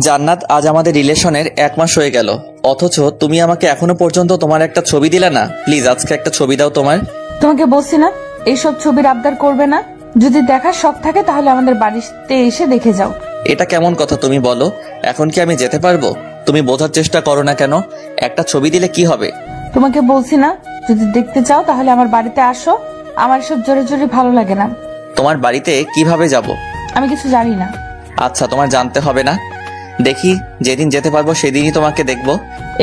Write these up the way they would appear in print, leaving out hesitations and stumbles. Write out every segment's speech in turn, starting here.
জান্নাত, আজ আমাদের রিলেশনের 1 মাস হয়ে গেল, অথচ তুমি আমাকে এখনো পর্যন্ত তোমার একটা ছবি দিলে না। প্লিজ আজকে একটা ছবি দাও তোমার। তোমাকে বলছি না এইসব ছবির আবদার করবে না। যদি দেখার শখ থাকে তাহলে আমাদের বাড়িতে এসে দেখে যাও। এটা কেমন কথা তুমি বলো? এখন কি আমি যেতে পারবো? তুমি বোঝার চেষ্টা করো না কেন? একটা ছবি দিলে কি হবে? তোমাকে বলছি না যদি দেখতে চাও তাহলে আমার বাড়িতে আসো। আমার সব জোরে জোরে ভালো লাগে না। তোমার বাড়িতে কিভাবে যাব? আমি কিছু জানি না। আচ্ছা, তোমার জানতে হবে না। দেখি যেদিন যেতে পারবো সেদিনই তোমাকে দেখবো।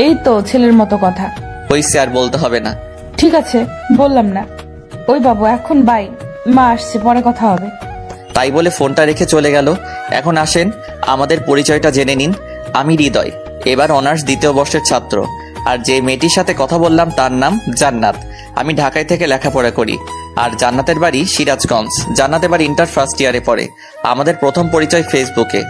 এই তো ছেলের মতো কথা। হইছে, আর বলতে হবে না। ঠিক আছে, বললাম না। ওই বাবু, এখন বাই, মা আসছে, পরে কথা হবে। তাই বলে ফোনটা রেখে চলে গেল। এখন আসেন আমাদের পরিচয়টা জেনে নিন। আমি হৃদয়, এবার অনার্স 2য় বর্ষের ছাত্র। আর যে মেয়েটির সাথে কথা বললাম তার নাম জান্নাত। আমি ঢাকায় থেকে লেখাপড়া করি। আর জান্নাতের বাড়ি সিরাজগঞ্জ। জান্নাত এবার ইন্টার ফার্স্ট ইয়ারে পড়ে। আমাদের প্রথম পরিচয় ফেসবুকে।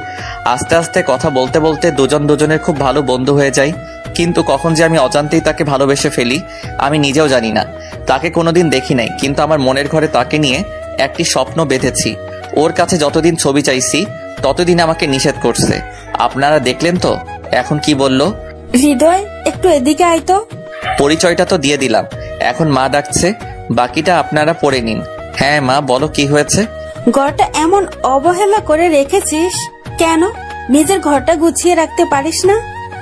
আস্তে আস্তে কথা বলতে বলতে দুজনের খুব ভালো বন্ধু হয়ে যায়। কিন্তু কখন যে আমি অজান্তেই তাকে ভালোবেসে ফেলি আমি নিজেও জানি না। তাকে কোনোদিন দেখি নাই, কিন্তু আমার মনের ঘরে তাকে নিয়ে একটি স্বপ্ন বেঁধেছি। ওর কাছে যতদিন ছবি চাইছি ততদিন আমাকে নিষেধ করছে। আপনারা দেখলেন তো এখন কি বলল। হৃদয়, একটু এদিকে আয় তো। পরিচয়টা তো দিয়ে দিলাম, এখন মা ডাকছে, বাকিটা আপনারা পড়ে নিন। হ্যাঁ মা, বলো কি হয়েছে? ঘরটা এমন অবহেলা করে রেখেছিস কেন? নিজের ঘরটা গুছিয়ে রাখতে পারিস না?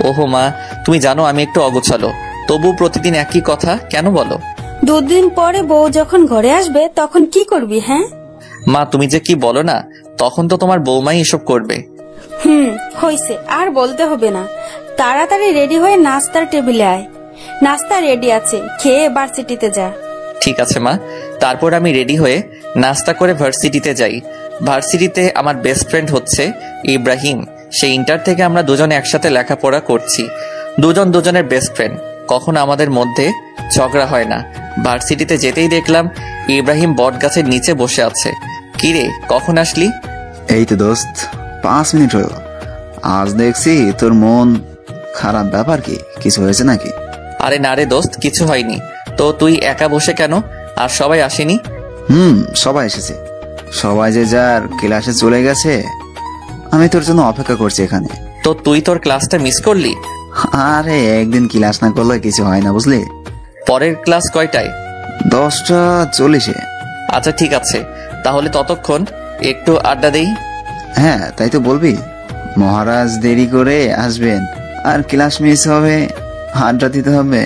ওহো মা, তুমি জানো আমি একটু অগোছালো, তবু প্রতিদিন একই কথা কেন বলো? 2 দিন পরে বউ যখন ঘরে আসবে তখন কি করবি? হ্যাঁ মা, তুমি যে কি বলো না, তখন তো তোমার বৌমাই এসব করবে। হইছে, আর বলতে হবে না। তাড়াতাড়ি রেডি হয়ে নাস্তার টেবিলে আয়। নাস্তা রেডি আছে, খেয়ে ভার্সিটিতে যা। ঠিক আছে মা। তারপর আমি রেডি হয়ে নাস্তা করে ভার্সিটিতে যাই। ভার্সিটিতে আমার বেস্ট ফ্রেন্ড হচ্ছে ইব্রাহিম। সেই ইন্টার থেকে আমরা দুজনে একসাথে লেখাপড়া করছি। দুজনের বেস্ট ফ্রেন্ড, কখনো আমাদের মধ্যে ঝগড়া হয় না। ভার্সিটিতে যেতেই দেখলাম ইব্রাহিম বট গাছের নিচে বসে আছে। কিরে, কখন আসলি? এই তো দোস্ত, 5 মিনিট হলো। আজ দেখছি তোর মন খারাপ, ব্যাপার কি? কিছু হয়েছে নাকি? আরে না রে দোস্ত, কিছু হয়নি। তো তুই একা বসে কেন? আর সবাই আসেনি? সবাই এসেছে। সবাই যে যার ক্লাসে চলে গেছে। আমি তোর জন্য অপেক্ষা করছি এখানে। তো তুই তোর ক্লাসটা মিস করলি? আরে একদিন ক্লাস না করলে কিছু হয় না, বুঝলি? পরের ক্লাস কয়টায়? 10:40-এ। আচ্ছা ঠিক আছে, তাহলে ততক্ষণ একটু আড্ডা দেই। হ্যাঁ, তাই তো বলবি। মহারাজ দেরি করে আসবেন আর ক্লাস মিস হবে, আড্ডা দিতে হবে।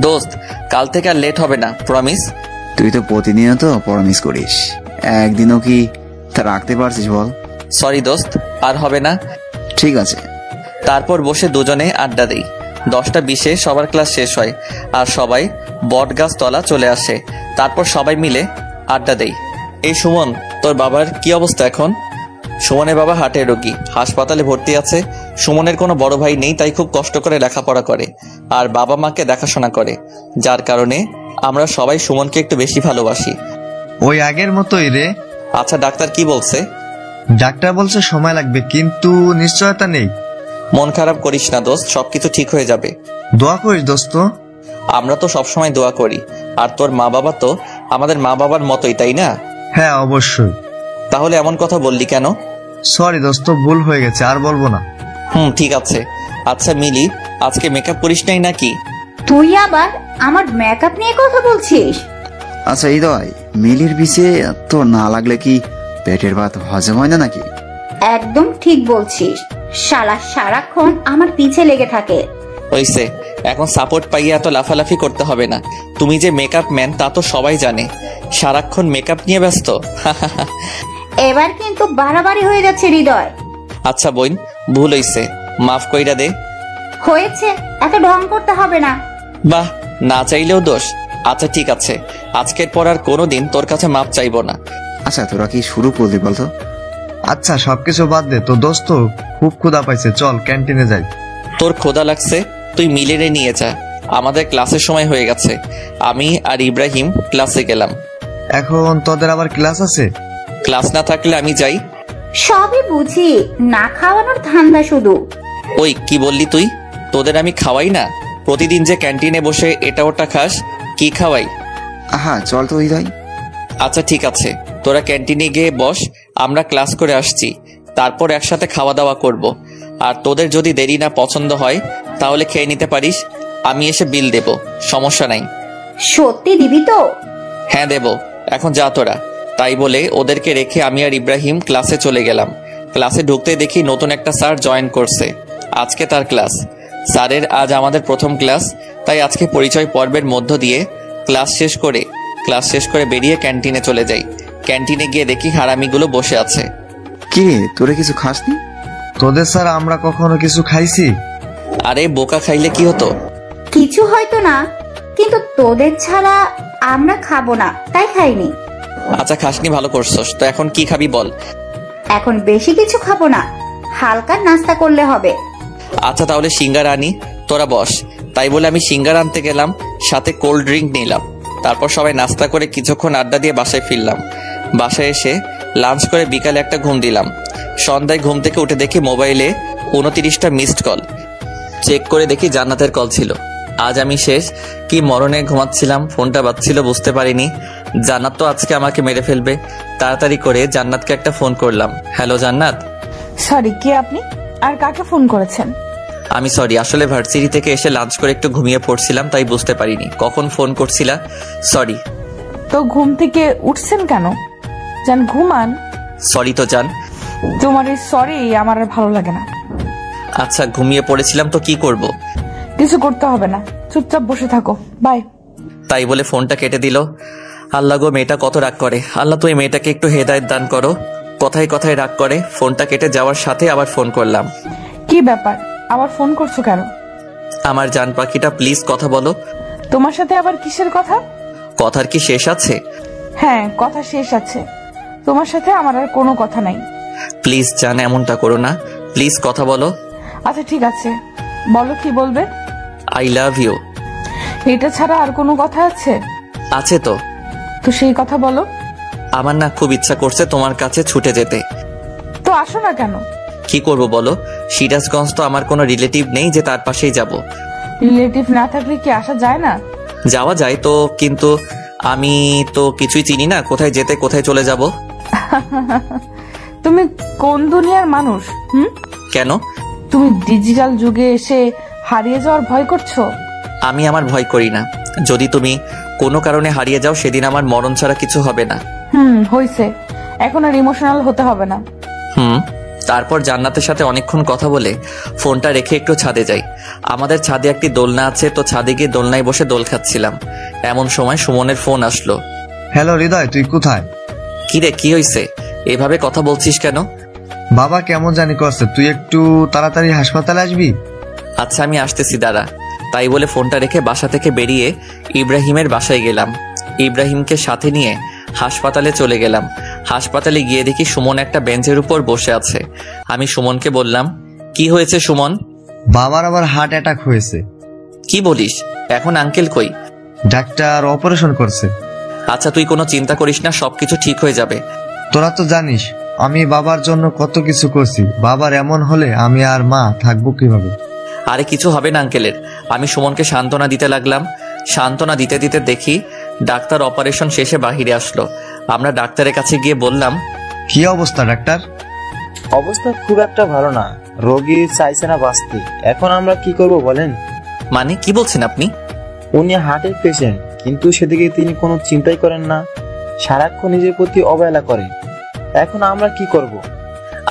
দোস্ত, কাল থেকে আর লেট হবে না, প্রমিস। তুই তো প্রতিনিয়ত প্রমিস করিস, একদিনও কি তা রাখতে পারছিস বল? সরি দোস্ত, আর হবে না। ঠিক আছে। তারপর বসে দুজনে আড্ডা দেই। 10:20-এ সবার ক্লাস শেষ হয় আর সবাই বট গাছ তলা চলে আসে। তারপর সবাই মিলে আড্ডা দেই। এই সুমন, তোর বাবার কি অবস্থা এখন? সুমনের বাবা হার্টের রোগী, হাসপাতালে ভর্তি আছে। সুমনের কোনো বড় ভাই নেই, তাই খুব কষ্ট করে লেখাপড়া করে আর বাবা মাকে দেখাশোনা করে, যার কারণে আমরা সবাই সুমনকে একটু বেশি ভালোবাসি। ওই আগের মতোই রে। আচ্ছা, ডাক্তার কি বলছে? ডাক্তার বলছে সময় লাগবে, কিন্তু নিশ্চয়তা নেই। মন খারাপ করিস না দোস্ত, সবকিছু ঠিক হয়ে যাবে। দোয়া করিস দোস্ত। আমরা তো সবসময় দোয়া করি। আর তোর মা বাবা তো আমাদের মা বাবার মতোই, তাই না? হ্যাঁ অবশ্যই। তাহলে এমন কথা বললি কেন? সরি দোস্ত, ভুল হয়ে গেছে, আর বলবো না। ঠিক আছে। আচ্ছা মিলি, আজকে মেকআপ করিস নাই নাকি? তুই আবার আমার মেকআপ নিয়ে কথা বলছিস? আচ্ছা হৃদয়, মিলির পিছে তো না লাগলে কি পেটের ভাত হজম হয় না নাকি? একদম ঠিক বলছিস। শালা সারাক্ষণ আমার পিছে লেগে থাকে। হইছে, এখন সাপোর্ট পাইয়ে এত লাফালাফি করতে হবে না। তুমি যে মেকআপ ম্যান তা তো সবাই জানে। সারাক্ষণ মেকআপ নিয়ে ব্যস্ত। এবার কিন্তু বাড়াবাড়ি হয়ে যাচ্ছে হৃদয়। আচ্ছা বোন, ভুল হইছে, মাফ কইরা দে। হয়েছে, এত ঢং করতে হবে না। বাহ, না চাইলেও দোষ। আচ্ছা ঠিক আছে, আজকের পর আর কোনোদিন তোর কাছে মাপ চাইবো না। আচ্ছা তোরা কি শুরু করলি বলতো? আচ্ছা সবকিছু বাদ দে, তো দোস্ত খুব ক্ষুধা পাইছে, চল ক্যান্টিনে যাই। তোর ক্ষুধা লাগছে? তুই মিলেরে নিয়ে যা, আমাদের ক্লাসের সময় হয়ে গেছে। আমি আর ইব্রাহিম ক্লাসে গেলাম। এখন তোদের আবার ক্লাস আছে? ক্লাস না থাকলে আমি যাই। সবই বুঝি, না খাওয়ানোর ধান্দা শুধু। ওই কি বললি তুই? তোদের আমি খাওয়াই না? প্রতিদিন যে ক্যান্টিনে বসে এটা ওটা খাস, কি খাওয়াই? আহা চল তো হৃদয়। আচ্ছা ঠিক আছে, তোরা ক্যান্টিনে গিয়ে বস, আমরা ক্লাস করে আসছি, তারপর একসাথে খাওয়া দাওয়া করব। আর তোদের যদি দেরি না পছন্দ হয় তাহলে খেয়ে নিতে পারিস, আমি এসে বিল দেব, সমস্যা নাই। সত্যি দিবি তো? হ্যাঁ দেব, এখন যা তোরা। তাই বলে ওদেরকে রেখে আমি আর ইব্রাহিম ক্লাসে চলে গেলাম। ক্লাসে ঢুকতে দেখি নতুন একটা স্যার জয়েন করছে, আজকে তার ক্লাস। স্যারের আজ আমাদের প্রথম ক্লাস, তাই আজকে পরিচয় পর্বের মধ্য দিয়ে ক্লাস শেষ করে বেরিয়ে ক্যান্টিনে চলে যাই। ক্যান্টিনে গিয়ে দেখি হারামিগুলো বসে আছে। কি রে, তোরা কিছু খাসনি? তোদের স্যার আমরা কখনো কিছু খাইছি? আরে বোকা, খাইলে কি হতো? কিছু হয়তো না, কিন্তু তোদের ছাড়া আমরা খাবো না তাই খাইনি। আচ্ছা খাসনি, ভালো করছস। তো এখন কি খাবি বল? এখন বেশি কিছু খাবো না, হালকা নাস্তা করলে হবে। আচ্ছা তাহলে সিঙ্গারা আনি, তোরা বস। তাই বলে আমি সিঙ্গারা আনতে গেলাম, সাথে কোল্ড ড্রিঙ্ক নিলাম। তারপর সবাই নাস্তা করে কিছুক্ষণ আড্ডা দিয়ে বাসায় ফিরলাম। বাসায় এসে লাঞ্চ করে বিকালে একটা ঘুম দিলাম। সন্ধ্যায় ঘুম থেকে উঠে দেখি মোবাইলে 29টা মিসড কল। চেক করে দেখি জান্নাতের কল ছিল। আজ আমি শেষ, কি মরণে ঘুমাচ্ছিলাম, ফোনটা বাজছিল বুঝতে পারিনি। জান্নাত তো আজকে আমাকে মেরে ফেলবে। তাড়াতাড়ি করে জান্নাতকে একটা ফোন করলাম। হ্যালো জান্নাত। সরি, কে আপনি আর কাকে ফোন করেছেন? আমি সরি, আসলে ভার্সিটি থেকে এসে লাঞ্চ করে একটু ঘুমিয়ে পড়ছিলাম, তাই বুঝতে পারিনি কখন ফোন করছিলা। সরি। তো ঘুম থেকে উঠছেন কেন? যান ঘুমান। সরি তো জান। তোমার এই সরি আমার আর ভালো লাগে না। আচ্ছা ঘুমিয়ে পড়েছিলাম তো কি করব? কিছু করতে হবে না, চুপচাপ বসে থাকো, বাই। তাই বলে ফোনটা কেটে দিল। আল্লাহ গো, মেয়েটা কত রাগ করে। আল্লাহ তো এই মেয়েটাকে একটু হেদায়েত দান করো, কথায় কথায় রাগ করে। ফোনটা কেটে যাওয়ার সাথে আবার ফোন করলাম। কি ব্যাপার, আবার ফোন করছো কেন? আমার জান পাখিটা প্লিজ কথা বলো। তোমার সাথে আবার কিসের কথা? কথার কি শেষ আছে? হ্যাঁ, কথা শেষ আছে। তোমার সাথে আমার আর কোনো কথা নাই। প্লিজ জান, এমনটা করো না, প্লিজ কথা বলো। আচ্ছা ঠিক আছে, বলো কি বলবে। I love you. এটা ছাড়া আর কোনো কথা আছে? আছে তো। তো সেই কথা বলো। আমার না খুব ইচ্ছা করছে তোমার কাছে ছুটে যেতে। তো আসো না কেন? কি করব বলো, সিরাজগঞ্জ তো আমার কোনো রিলেটিভ নেই যে তার পাশেই যাব। রিলেটিভ না থাকলে কি আসা যায় না? যাওয়া যায় তো, কিন্তু আমি তো কিছুই চিনি না, কোথায় যেতে কোথায় চলে যাব। তুমি কোন দুনিয়ার মানুষ? কেন? তুমি ডিজিটাল যুগে এসে হারিয়ে যাওয়ার ভয় করছো? আমি আমার ভয় করি না। যদি তুমি কোনো কারণে হারিয়ে যাও সেদিন আমার মরণ ছাড়া কিছু হবে না। হইছে, এখন আর ইমোশনাল হতে হবে না। তারপর জান্নাতের সাথে অনেকক্ষণ কথা বলে ফোনটা রেখে একটু ছাদে যাই। আমাদের ছাদে একটি দোলনা আছে, তো ছাদে গিয়ে দোলনায় বসে দোল খাচ্ছিলাম। এমন সময় সুমনের ফোন আসলো। হ্যালো হৃদয়, তুই কোথায়? কিরে, কি হয়েছে? এভাবে কথা বলছিস কেন? বাবা কেমন জানি করছে, তুই একটু তাড়াতাড়ি হাসপাতালে আসবি। আচ্ছা আমি আসতেছি, দাঁড়া। তাই বলে ফোনটা রেখে বাসা থেকে বেরিয়ে ইব্রাহিমের বাসায় গেলাম। ইব্রাহিমকে সাথে নিয়ে হাসপাতালে চলে গেলাম। হাসপাতালে গিয়ে দেখি সুমন একটা বেঞ্চের উপর বসে আছে। আমি সুমনকে বললাম, কি হয়েছে সুমন? বাবার আবার হার্ট অ্যাটাক হয়েছে। কি বলিস? এখন আঙ্কেল কই? ডাক্তার অপারেশন করছে। আচ্ছা তুই কোনো চিন্তা করিস না, সবকিছু ঠিক হয়ে যাবে। তোরা তো জানিস আমি বাবার জন্য কত কিছু করছি, বাবার এমন হলে আমি আর মা থাকবো কিভাবে? আরে কিছু হবে না আঙ্কেলের। আমি সুমনকে সান্ত্বনা দিতে লাগলাম। সান্ত্বনা দিতে দিতে দেখি ডাক্তার অপারেশন শেষে বাহিরে আসলো। আমরা ডাক্তারের কাছে গিয়ে বললাম, কি অবস্থা ডাক্তার? অবস্থা খুব একটা ভালো না, রোগী চাইছে না বাঁচতে। এখন আমরা কি করব বলেন? মানে কি বলছেন আপনি? উনি হার্টের পেশেন্ট, কিন্তু সেদিকে তিনি কোনো চিন্তাই করেন না, সারাক্ষণ নিজের প্রতি অবহেলা করেন। এখন আমরা কি করব?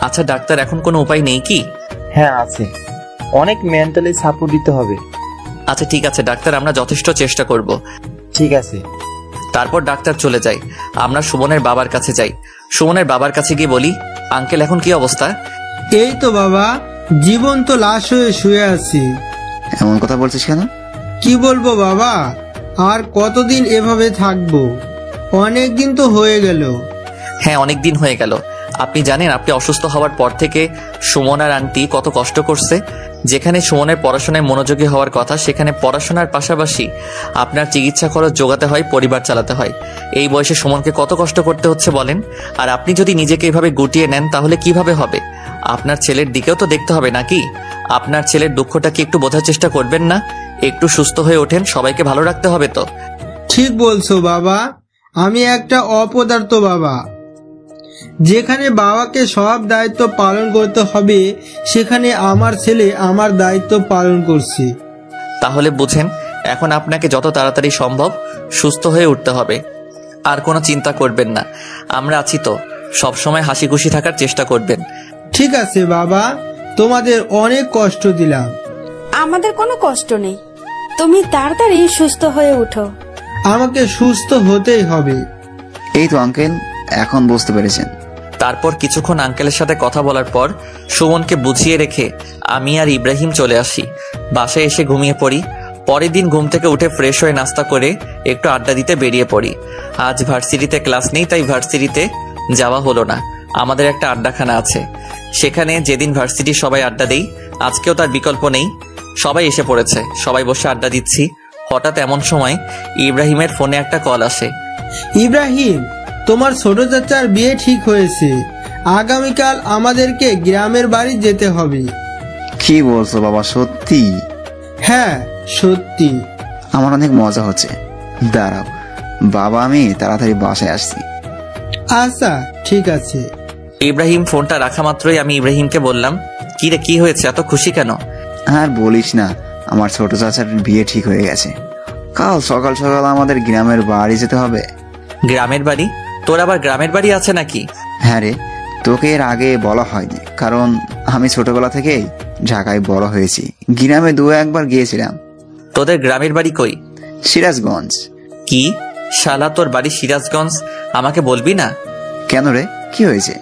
আচ্ছা ডাক্তার, এখন কোনো উপায় নেই কি? হ্যাঁ আছে, অনেক মেন্টালি সাপোর্ট দিতে হবে। আচ্ছা ঠিক আছে ডাক্তার, আমরা যথেষ্ট চেষ্টা করব। ঠিক আছে। তারপর ডাক্তার চলে যায়। আমরা সুমনের বাবার কাছে যাই। সুমনের বাবার কাছে গিয়ে বলি, আঙ্কেল এখন কি অবস্থা? এই তো বাবা, জীবন্ত লাশ হয়ে শুয়ে আছি। এমন কথা বলছিস কেন? কি বলবো বাবা, আর কতদিন এভাবে থাকবো? অনেক দিন তো হয়ে গেল। হ্যাঁ অনেক দিন হয়ে গেল। আপনি জানেন আপনি অসুস্থ হওয়ার পর থেকে সুমন আর আন্টি কত কষ্ট করছে। যেখানে সুমনের পড়াশোনায় মনোযোগী হওয়ার কথা, সেখানে পড়াশোনার পাশাপাশি আপনার চিকিৎসা খরচ জোগাতে হয়, পরিবার চালাতে হয়। এই বয়সে সুমনকে কত কষ্ট করতে হচ্ছে বলেন। আর আপনি যদি নিজেকে এভাবে গুটিয়ে নেন তাহলে কিভাবে হবে? আপনার ছেলের দিকেও তো দেখতে হবে নাকি? আপনার ছেলের দুঃখটা কি একটু বোঝার চেষ্টা করবেন না? একটু সুস্থ হয়ে ওঠেন, সবাইকে ভালো রাখতে হবে তো। ঠিক বলছো বাবা, আমি একটা অপদার্থ বাবা। যেখানে বাবাকে সব দায়িত্ব পালন করতে হবে, সেখানে আমার ছেলে আমার দায়িত্ব পালন করছে। তাহলে বুঝেন, এখন আপনাকে যত তাড়াতাড়ি সম্ভব সুস্থ হয়ে উঠতে হবে। আর কোনো চিন্তা করবেন না, আমরা আছি তো, সবসময় হাসি খুশি থাকার চেষ্টা করবেন। ঠিক আছে বাবা, তোমাদের অনেক কষ্ট দিলাম। আমাদের কোনো কষ্ট নেই, তুমি তাড়াতাড়ি সুস্থ হয়ে উঠো। আমাকে সুস্থ হতেই হবে। এই তো আঙ্কেল, এখন বুঝতে পেরেছেন। তারপর কিছুক্ষণ আঙ্কেলের সাথে কথা বলার পর সুমনকে বুঝিয়ে রেখে আমি আর ইব্রাহিম চলে আসি। বাসায় এসে ঘুমিয়ে পড়ি। পরের দিন ঘুম থেকে উঠে ফ্রেশ হয়ে নাস্তা করে একটু আড্ডা দিতে বেরিয়ে পড়ি। আজ ভার্সিটিতে ক্লাস নেই, তাই ভার্সিটিতে যাওয়া হলো না। আমাদের একটা আড্ডাখানা আছে, সেখানে যেদিন ভার্সিটির সবাই আড্ডা দেই, আজকেও তার বিকল্প নেই। সবাই এসে পড়েছে, সবাই বসে আড্ডা দিচ্ছি। হঠাৎ এমন সময় ইব্রাহিমের ফোনে একটা কল আসে। ইব্রাহিম, তোমার ছোট চাচার বিয়ে ঠিক হয়েছে। আগামীকাল আমাদেরকে গ্রামের বাড়ি যেতে হবে। কি বলছো বাবা, সত্যি? হ্যাঁ সত্যি। আমার অনেক মজা হচ্ছে। দাঁড়াও বাবা, আমি তাড়াতাড়ি বাসায় আসছি। আচ্ছা ঠিক আছে। ইব্রাহিম ফোনটা রাখা মাত্রই আমি ইব্রাহিমকে বললাম, কি রে, কি হয়েছে, এত খুশি কেন? আর বলিস না, আমার ছোট চাচার বিয়ে ঠিক হয়ে গেছে। কাল সকাল সকাল আমাদের গ্রামের বাড়ি যেতে হবে। গ্রামের বাড়ি? তোর আবার গ্রামের বাড়ি আছে নাকি? হ্যাঁ রে, তোকে এর আগে বলা হয়নি, কারণ আমি ছোটবেলা থেকেই ঢাকায় বড় হয়েছি। গ্রামে দু একবার গিয়েছিলাম। তোদের গ্রামের বাড়ি কই? সিরাজগঞ্জ। কি শালা, তোর বাড়ি সিরাজগঞ্জ? আমাকে বলবি না? কেন রে, কি হয়েছে?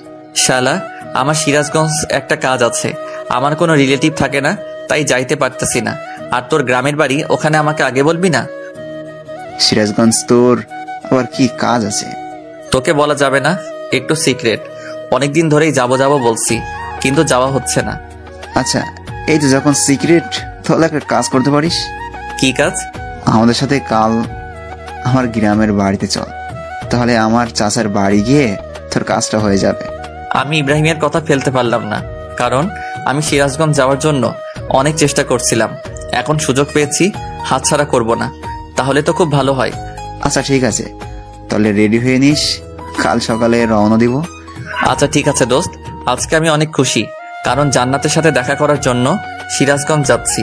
শালা, আমার সিরাজগঞ্জ একটা কাজ আছে, আমার কোনো রিলেটিভ থাকে না, তাই যাইতে পারতেছি না। আর তোর গ্রামের বাড়ি ওখানে, আমাকে আগে বলবি না? সিরাজগঞ্জ তোর আবার কি কাজ আছে? তোকে বলা যাবে না, একটু সিক্রেট। অনেকদিন ধরেই যাবো যাবো বলছি, কিন্তু যাওয়া হচ্ছে না। আচ্ছা, এই তো যখন সিক্রেট, তাহলে একটা কাজ করতে পারিস। কি কাজ? আমাদের সাথে কাল আমার গ্রামের বাড়িতে চল, তাহলে আমার চাচার বাড়ি গিয়ে তোর কাজটা হয়ে যাবে। আমি ইব্রাহিমের কথা ফেলতে পারলাম না, কারণ আমি সিরাজগঞ্জ যাওয়ার জন্য অনেক চেষ্টা করছিলাম। এখন সুযোগ পেয়েছি, হাতছাড়া করব না। তাহলে তো খুব ভালো হয়। আচ্ছা ঠিক আছে, তাহলে রেডি হয়ে নিস, কাল সকালে রওনা দিব। আচ্ছা ঠিক আছে দোস্ত, আজকে আমি অনেক খুশি, কারণ জান্নাতের সাথে দেখা করার জন্য সিরাজগঞ্জ যাচ্ছি।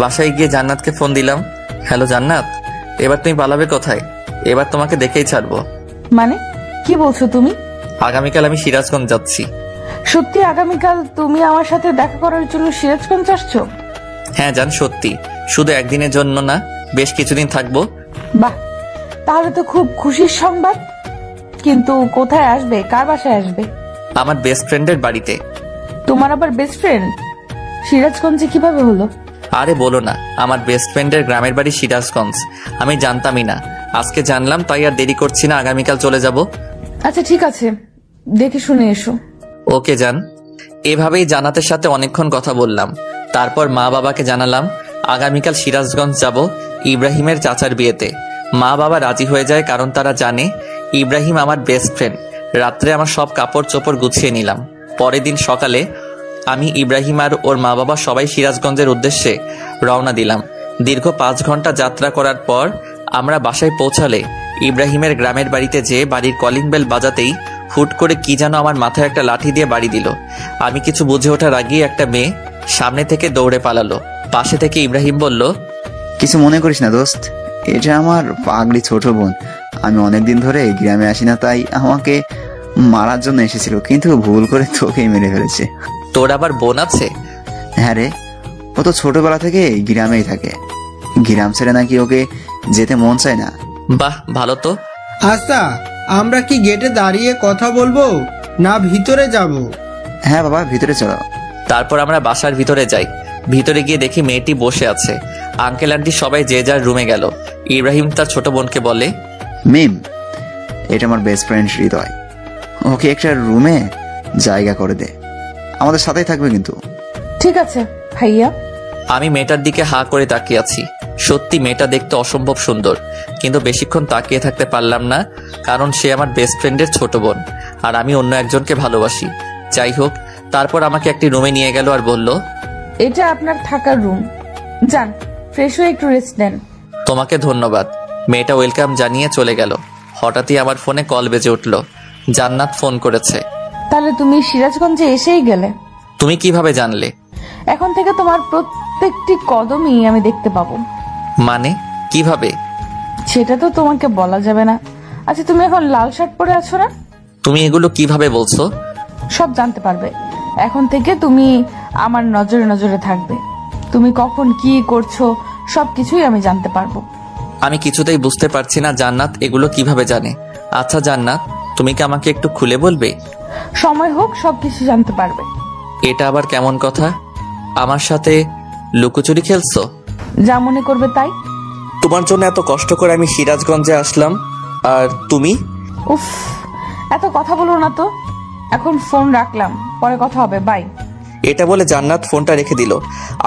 বাসায় গিয়ে জান্নাতকে ফোন দিলাম, হ্যালো জান্নাত, এবার তুমি পালাবে কোথায়? এবার তোমাকে দেখেই ছাড়বো। মানে কি বলছো তুমি? আগামীকাল আমি সিরাজগঞ্জ যাচ্ছি। সত্যি আগামীকাল তুমি আমার সাথে দেখা করার জন্য সিরাজগঞ্জ আসছো? হ্যাঁ জান, সত্যি। শুধু একদিনের জন্য না, বেশ কিছুদিন থাকবো। বাহ, তাহলে তো খুব খুশির সংবাদ। কিন্তু কোথায় আসবে, কার বাসায় আসবে? আমার বেস্ট ফ্রেন্ডের বাড়িতে। তোমার আবার বেস্ট ফ্রেন্ড সিরাজগঞ্জে কিভাবে হলো? আরে বলো না, আমার বেস্ট ফ্রেন্ডের গ্রামের বাড়ি সিরাজগঞ্জ। আমি জানতামই না, আজকে জানলাম, তাই আর দেরি করছি না, আগামীকাল চলে যাব। আচ্ছা ঠিক আছে, দেখে শুনে এসো। ওকে জান। এভাবেই জান্নাতের সাথে অনেকক্ষণ কথা বললাম। তারপর মা বাবাকে জানালাম আগামীকাল সিরাজগঞ্জ যাব ইব্রাহিমের চাচার বিয়েতে। মা বাবা রাজি হয়ে যায়, কারণ তারা জানে ইব্রাহিম আমার বেস্ট ফ্রেন্ড। রাত্রে আমার সব কাপড় চোপড় গুছিয়ে নিলাম। পরের দিন সকালে আমি, ইব্রাহিম আর ওর মা বাবা সবাই সিরাজগঞ্জের উদ্দেশ্যে রওনা দিলাম। দীর্ঘ 5 ঘন্টা যাত্রা করার পর আমরা বাসায় পৌঁছালে ইব্রাহিমের গ্রামের বাড়িতে যেয়ে বাড়ির কলিং বেল বাজাতেই হুট করে কি যেন আমার মাথায় একটা লাঠি দিয়ে বাড়ি দিল। আমি কিছু বুঝে ওঠার আগেই একটা মেয়ে সামনে থেকে দৌড়ে পালালো। পাশে থেকে ইব্রাহিম বলল, কিছু মনে করিস না দোস্ত, এটা আমার পাগলি ছোট বোন। আমি অনেকদিন ধরে গ্রামে আসি না, তাই আমাকে মারার জন্য এসেছিল, কিন্তু ভুল করে তোকেই মেরে ফেলেছে। তোর আবার বোন আছে? হ্যাঁ রে, ও তো ছোটবেলা থেকে গ্রামেই থাকে। গ্রাম ছেড়ে নাকি ওকে যেতে মন চায় না। বাহ, ভালো তো। আচ্ছা, আমরা কি গেটে দাঁড়িয়ে কথা বলবো না ভিতরে যাব? হ্যাঁ বাবা, ভিতরে চলো। তারপর আমরা বাসার ভিতরে যাই। ভিতরে গিয়ে দেখি মেয়েটি বসে আছে। আঙ্কেল আন্টি সবাই যে যার রুমে গেল। ইব্রাহিম তার ছোট বোনকে বলে, মিম, এটা আমার বেস্ট ফ্রেন্ড হৃদয়, ওকে একটা রুমে জায়গা করে দে, আমাদের সাথেই থাকবে কিন্তু। ঠিক আছে ভাইয়া। আমি মেয়েটার দিকে হা করে তাকিয়ে আছি। সত্যি মেয়েটা দেখতে অসম্ভব সুন্দর, কিন্তু বেশিক্ষণ তাকিয়ে থাকতে পারলাম না, কারণ সে আমার বেস্ট ফ্রেন্ডের ছোট বোন আর আমি অন্য একজনকে ভালোবাসি। যাই হোক, তারপর আমাকে একটি রুমে নিয়ে গেল আর বলল, এটা আপনার থাকার রুম, যান ফ্রেশ হয়ে একটু রেস্ট নেন। তোমাকে ধন্যবাদ। মেয়েটা ওয়েলকাম জানিয়ে চলে গেল। হঠাৎই আমার ফোনে কল বেজে উঠল। জান্নাত ফোন করেছে। তাহলে তুমি সিরাজগঞ্জে এসেই গেলে? তুমি কিভাবে জানলে? এখন থেকে তোমার প্রত্যেকটি কদমই আমি দেখতে পাবো। মানে কিভাবে? সেটা তো তোমাকে বলা যাবে না। আচ্ছা, তুমি এখন লাল শার্ট পরে আছো না? তুমি এগুলো কিভাবে বলছো? সব জানতে পারবে। এখন থেকে তুমি আমার নজরে নজরে থাকবে। তুমি কখন কি করছো সবকিছুই আমি জানতে পারবো। আমি কিছুতেই বুঝতে পারছি না জান্নাত এগুলো কিভাবে জানে। আচ্ছা জান্নাত, তুমি কি আমাকে একটু খুলে বলবে? সময় হোক সবকিছু জানতে পারবে। এটা আবার কেমন কথা? আমার সাথে লুকোচুরি খেলছো? যা মনে করবে তাই। তোমার জন্য এত কষ্ট করে আমি সিরাজগঞ্জে আসলাম, আর তুমি? উফ, এত কথা বলো না তো। এখন ফোন রাখলাম, পরে কথা হবে, বাই। এটা বলে জান্নাত ফোনটা রেখে দিল।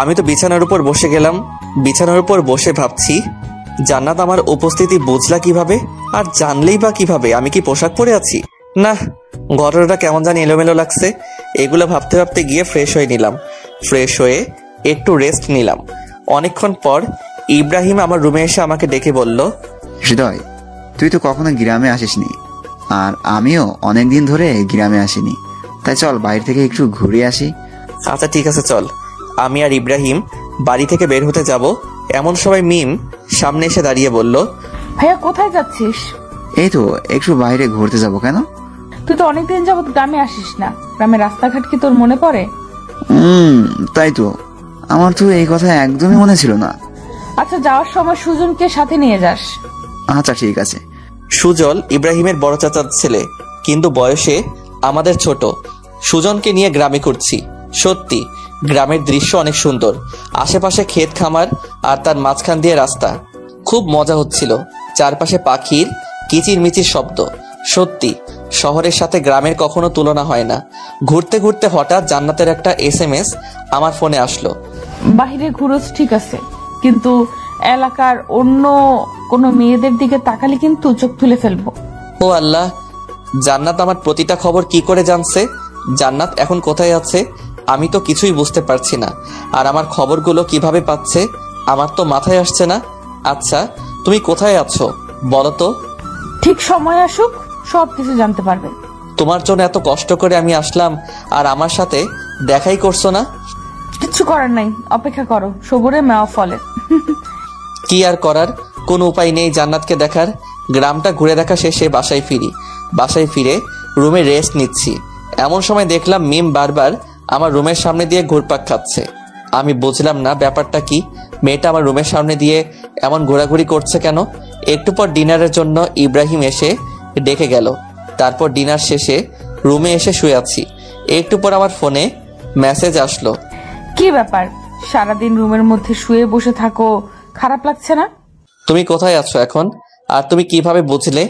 আমি তো বিছানার উপর বসে গেলাম। বিছানার উপর বসে ভাবছি, জান্নাত আমার উপস্থিতি বুঝলা কিভাবে, আর জানলেই বা কিভাবে আমি কি পোশাক পরে আছি? না, ঘটনাটা কেমন জানি এলোমেলো লাগছে। এগুলো ভাবতে ভাবতে গিয়ে ফ্রেশ হয়ে নিলাম। ফ্রেশ হয়ে একটু রেস্ট নিলাম। অনেকক্ষণ পর ইব্রাহিম আমার রুমে এসে আমাকে ডেকে বলল, হৃদয়, তুই তো কখনো গ্রামে আসিসনি, আর আমিও অনেকদিন ধরে গ্রামে আসিনি, তাই চল বাইরে থেকে একটু ঘুরে আসি। আচ্ছা ঠিক আছে চল। আমি আর ইব্রাহিম বাড়ি থেকে বের হতে যাব, এমন সময় মিম সামনে এসে দাঁড়িয়ে বলল, ভাইয়া কোথায় যাচ্ছিস? এই তো একটু বাইরে ঘুরতে যাব। কেন? তুই তো অনেকদিন যাবত গ্রামে আসিস না। গ্রামের রাস্তাঘাট কি তোর মনে পড়ে? তাই তো, আমার তো এই কথা একদমই মনে ছিল না। আচ্ছা, যাওয়ার সময় সুজনকে সাথে নিয়ে যাস। আচ্ছা ঠিক আছে। সুজল ইব্রাহিমের বড় চাচার ছেলে, কিন্তু বয়সে আমাদের ছোট। সুজনকে নিয়ে গ্রামে ঘুরছি। সত্যি গ্রামের দৃশ্য অনেক সুন্দর। আশেপাশে ক্ষেত খামার আর তার মাঝখান দিয়ে রাস্তা। খুব মজা হচ্ছিল। চারপাশে পাখির কিচিরমিচির শব্দ। সত্যি শহরের সাথে গ্রামের কখনো তুলনা হয় না। ঘুরতে ঘুরতে হঠাৎ জান্নাতের একটা SMS আমার ফোনে আসলো। বাহিরে ঘুরোস ঠিক আছে, কিন্তু এলাকার অন্য কোনো মেয়েদের দিকে তাকালে কিন্তু চোখ তুলে ফেলবো। ও আল্লাহ, জান্নাত আমার প্রতিটা খবর কি করে জানছে? জান্নাত এখন কোথায় আছে? আমি তো কিছুই বুঝতে পারছি না। আর আমার খবরগুলো কিভাবে পাচ্ছে আমার তো মাথায় আসছে না। আচ্ছা তুমি কোথায় আছো বলো তো? ঠিক সময় আসুক সবকিছু জানতে পারবে। তোমার জন্য এত কষ্ট করে আমি আসলাম, আর আমার সাথে দেখাই করছো না? কিচ্ছু করার নাই, অপেক্ষা করো, সবুরে মেওয়া ফলে। কি আর করার, কোনো উপায় নেই জান্নাতকে দেখার। গ্রামটা ঘুরে দেখা শেষে বাসায় ফিরি। বাসায় ফিরে রুমে রেস্ট নিচ্ছি। এমন সময় দেখলাম মিম বারবার আমার রুমের সামনে দিয়ে ঘুরপাক খাচ্ছে। আমি বুঝলাম না ব্যাপারটা কি। মেয়েটা আমার রুমের সামনে দিয়ে এমন ঘোরাঘুরি করছে কেন? একটু পর ডিনারের জন্য ইব্রাহিম এসে ডেকে গেল। তারপর ডিনার শেষে রুমে এসে শুয়ে আছি। একটু পর আমার ফোনে মেসেজ আসলো। কি ব্যাপার, সারাদিন রুমের মধ্যে শুয়ে বসে থাকো, খারাপ লাগছে না? তুমি কোথায় আছো এখন? আর তুমি কিভাবে বুঝলে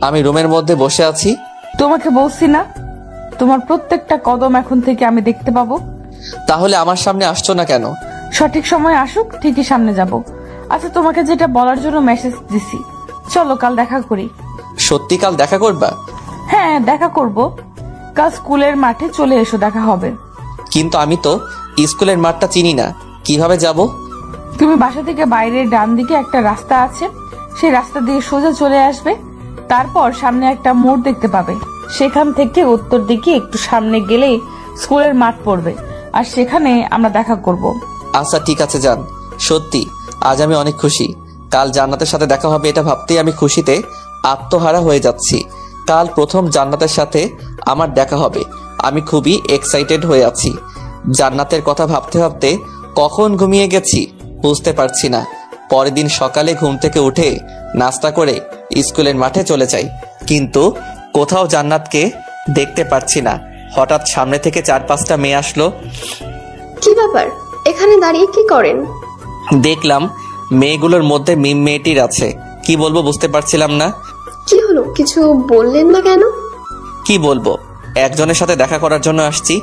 আমি রুমের মধ্যে বসে আছি? তোমাকে বলছি না, তোমার প্রত্যেকটা কদম এখন থেকে আমি দেখতে পাবো। তাহলে আমার সামনে আসছো না কেন? সঠিক সময় আসুক, ঠিকই সামনে যাব। আচ্ছা, তোমাকে যেটা বলার জন্য মেসেজ দিছি, চলো কাল দেখা করি। সত্যি কাল দেখা করবা? হ্যাঁ দেখা করব, কাল স্কুলের মাঠে চলে এসো, দেখা হবে। কিন্তু আমি তো স্কুলের মাঠটা চিনি না, কিভাবে যাব? তুমি বাসা থেকে বাইরের ডান দিকে একটা রাস্তা আছে, সেই রাস্তা দিয়ে সোজা চলে আসবে। তারপর সামনে একটা মোড় দেখতে পাবে, সেখান থেকে উত্তর দিকে একটু সামনে গেলেই স্কুলের মাঠ পড়বে, আর সেখানে আমরা দেখা করব। আচ্ছা ঠিক আছে যান। সত্যি আজ আমি অনেক খুশি। কাল জান্নাতের সাথে দেখা হবে এটা ভাবতেই আমি খুশিতে আত্মহারা হয়ে যাচ্ছি। কাল প্রথম জান্নাতের সাথে আমার দেখা হবে। আমি খুবই এক্সাইটেড হয়ে আছি। জান্নাতের কথা ভাবতে ভাবতে কখন ঘুমিয়ে গেছি বুঝতে পারছি না। পরের দিন সকালে ঘুম থেকে উঠে নাস্তা করে স্কুলের মাঠে চলে যাই, কিন্তু কোথাও জান্নাতকে দেখতে পাচ্ছি না। হঠাৎ সামনে থেকে 4-5টা মেয়ে আসলো। কি ব্যাপার, এখানে দাঁড়িয়ে কি করেন? দেখলাম মেয়েগুলোর মধ্যে মিম মেয়েটির আছে। কি বলবো বুঝতে পারছিলাম না। কি হলো, কিছু বললেন না কেন? কি বলবো, একজনের সাথে দেখা করার জন্য আসছি,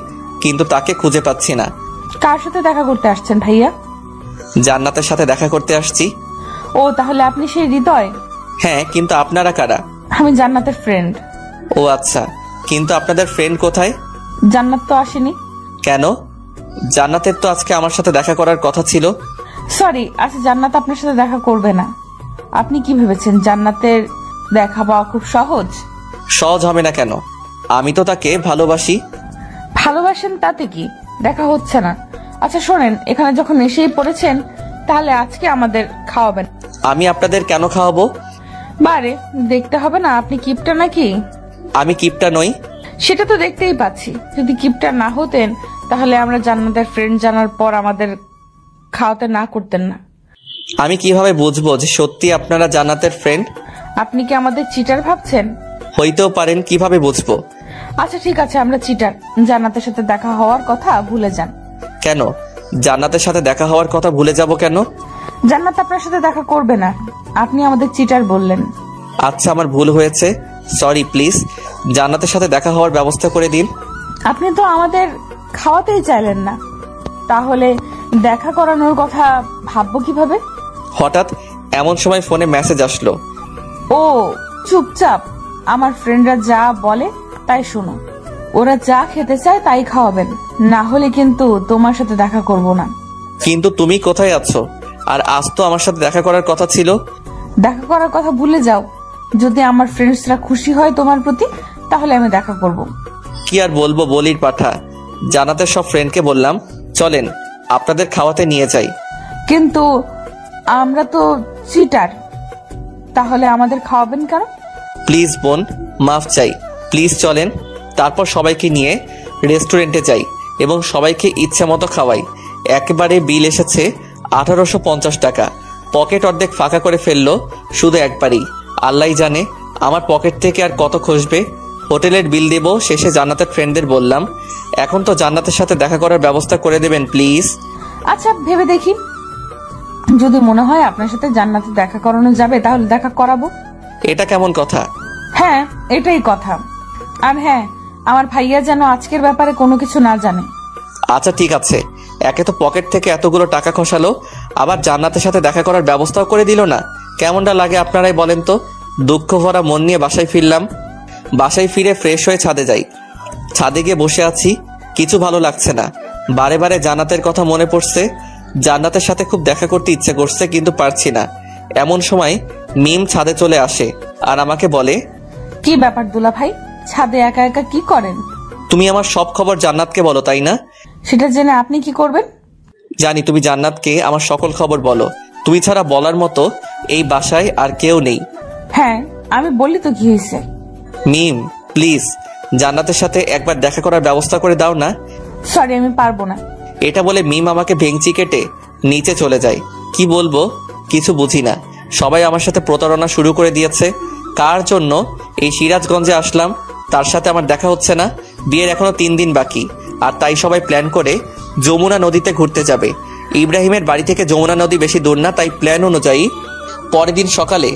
কিন্তু তাকে খুঁজে পাচ্ছি না। কার সাথে দেখা করতে আসছেন ভাইয়া? জান্নাতের সাথে দেখা করতে আসছি। ও, তাহলে আপনি সেই হৃদয়? হ্যাঁ, কিন্তু আপনারা কারা? আমি জান্নাতের ফ্রেন্ড। ও আচ্ছা, কিন্তু আপনাদের ফ্রেন্ড কোথায়? জান্নাত তো আসেনি, কেন? জান্নাতের তো আজকে আমার সাথে দেখা করার কথা ছিল। সরি, আচ্ছা জান্নাত আপনার সাথে দেখা করবে না। আপনি কি ভেবেছেন জান্নাতের দেখা পাওয়া খুব সহজ? সহজ হবে না কেন? আমি তো তাকে ভালোবাসি। ভালোবাসেন তাতে কি? দেখা হচ্ছে না। আচ্ছা শোনেন, এখানে যখন এসেই পড়েছেন তাহলে আজকে আমাদের খাওয়াবেন। আমি আপনাদের কেন খাওয়াবো? বারে দেখতে হবে না আপনি কিপটা নাকি? আমি কিপটা নই। সেটা তো দেখতেই পাচ্ছি। যদি কিপটা না হতেন তাহলে আমরা জান্নাতের ফ্রেন্ড জানার পর আমাদের খাওয়াতে না করতেন না। আমি কিভাবে বুঝবো যে সত্যি আপনারা জান্নাতের ফ্রেন্ড? আপনি কি আমাদের চিটার ভাবছেন? হইতেও পারেন, কিভাবে বুঝবো? আচ্ছা ঠিক আছে, আমরা চিটার। জান্নাতের সাথে দেখা হওয়ার কথা ভুলে যান। কেন? জান্নাতের সাথে দেখা হওয়ার কথা ভুলে যাব কেন? জান্নাত আপনার সাথে দেখা করবে না, আপনি আমাদের চিটার বললেন। আচ্ছা, আমার ভুল হয়েছে, সরি। প্লিজ জান্নাতের সাথে দেখা হওয়ার ব্যবস্থা করে দিন। আপনি তো আমাদের খাওয়াতেই চাইলেন না, তাহলে দেখা করানোর কথা ভাববো কিভাবে? হঠাৎ এমন সময় ফোনে মেসেজ আসলো। ও চুপচাপ আমার ফ্রেন্ডরা যা বলে তাই শোনো। ওরা যা খেতে চায় তাই খাওয়াবেন, না হলে কিন্তু তোমার সাথে দেখা করব না। কিন্তু তুমি কোথায় আছো? আর আজ তো আমার সাথে দেখা করার কথা ছিল। দেখা করার কথা ভুলে যাও। যদি আমার ফ্রেন্ডসরা খুশি হয় তোমার প্রতি তাহলে আমি দেখা করব। কি আর বলবো, বলির পাঠা। জান্নাতের সব ফ্রেন্ডকে বললাম চলেন আপনাদের খাওয়াতে নিয়ে যাই। কিন্তু আমরা তো চিটার, তাহলে আমাদের খাওয়াবেন কেন? প্লিজ বোন, মাফ চাই। প্লিজ চলেন, তারপর সবাইকে নিয়ে রেস্টুরেন্টে যাই এবং সবাইকে ইচ্ছে মতো খাওয়াই। একবারে বিল এসেছে 1850 টাকা। পকেট অর্ধেক ফাঁকা করে ফেললো শুধু একবারই। আল্লাহ জানে আমার পকেট থেকে আর কত খসবে। হোটেলের বিল দেব শেষে। জান্নাতের ফ্রেন্ডদের বললাম এখন তো জান্নাতের সাথে দেখা করার ব্যবস্থা করে দেবেন প্লিজ। আচ্ছা ভেবে দেখি, যদি মনে হয় আপনার সাথে জান্নাতে দেখা করানো যাবে তাহলে দেখা করাবো। এটা কেমন কথা? হ্যাঁ এটাই কথা। আর হ্যাঁ, আমার ভাইয়া যেন আজকের ব্যাপারে কোনো কিছু না জানে। আচ্ছা ঠিক আছে। একে তো পকেট থেকে এতগুলো টাকা খসালো, আবার জান্নাতের সাথে দেখা করার ব্যবস্থাও করে দিল না। কেমনটা লাগে আপনারাই বলেন তো। দুঃখ ভরা মন নিয়ে বাসায় ফিরলাম। বাসায় ফিরে ফ্রেশ হয়ে ছাদে যাই। ছাদে গিয়ে বসে আছি, কিছু ভালো লাগছে না। বারে বারে জান্নাতের কথা মনে পড়ছে। জান্নাতের সাথে খুব দেখা করতে ইচ্ছে করছে কিন্তু পারছি না। এমন সময় মিম ছাদে চলে আসে আর আমাকে বলে, কি ব্যাপার দুলা ভাই, ছাদে একা একা কি করেন? তুমি আমার সব খবর জান্নাতকে বলো, তাই না? সেটা জেনে আপনি কি করবেন? জানি তুমি জান্নাতকে আমার সকল খবর বলো। তুমি ছাড়া বলার মতো এই বাসায় আর কেউ নেই। হ্যাঁ আমি বললি তো, কি হয়েছে? মিম প্লিজ জান্নাতের সাথে একবার দেখা করার ব্যবস্থা করে দাও না। সরি আমি পারবো না। এটা বলে মিম আমাকে ভেঙচি কেটে নিচে চলে যায়। কি বলবো কিছু বুঝি না। সবাই আমার সাথে প্রতারণা শুরু করে দিয়েছে। কার জন্য এই সিরাজগঞ্জে আসলাম তার সাথে আমার দেখা হচ্ছে না। বিয়ের এখনো 3 দিন বাকি, আর তাই সবাই প্ল্যান করে যমুনা নদীতে ঘুরতে যাবে। ইব্রাহিমের বাড়ি থেকে যমুনা নদী বেশি দূর না, তাই প্ল্যান অনুযায়ী পরের দিন সকালে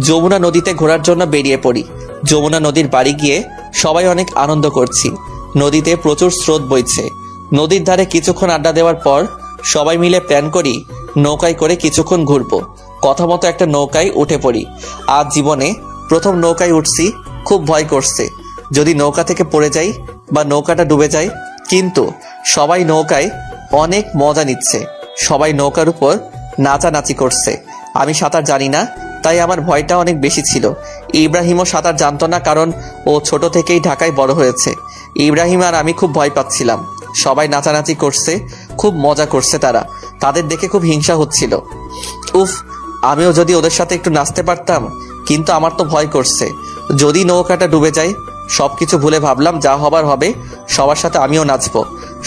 যমুনা নদীতে ঘোরার জন্য বেরিয়ে পড়ি। যমুনা নদীর বাড়ি গিয়ে সবাই অনেক আনন্দ করছি। নদীতে প্রচুর স্রোত বইছে। নদীর ধারে কিছুক্ষণ আড্ডা দেওয়ার পর সবাই মিলে প্ল্যান করি নৌকায় করে কিছুক্ষণ ঘুরবো। কথা মতো একটা নৌকায় উঠে পড়ি। আজ জীবনে প্রথম নৌকায় উঠছি, খুব ভয় করছে যদি নৌকা থেকে পড়ে যাই বা নৌকাটা ডুবে যায়। কিন্তু সবাই নৌকায় অনেক মজা নিচ্ছে। সবাই নৌকার উপর নাচানাচি করছে। আমি সাঁতার জানি না, তাই আমার ভয়টা অনেক বেশি ছিল। ইব্রাহিমও সাঁতার জানতো না, কারণ ও ছোট থেকেই ঢাকায় বড় হয়েছে। ইব্রাহিম আর আমি খুব ভয় পাচ্ছিলাম। সবাই নাচানাচি করছে, খুব মজা করছে তারা। তাদের দেখে খুব হিংসা হচ্ছিল। উফ, আমিও যদি ওদের সাথে একটু নাচতে পারতাম। কিন্তু আমার তো ভয় করছে যদি নৌকাটা ডুবে যায়। সবকিছু ভুলে ভাবলাম যা হবার হবে, সবার সাথে আমিও নাচবো।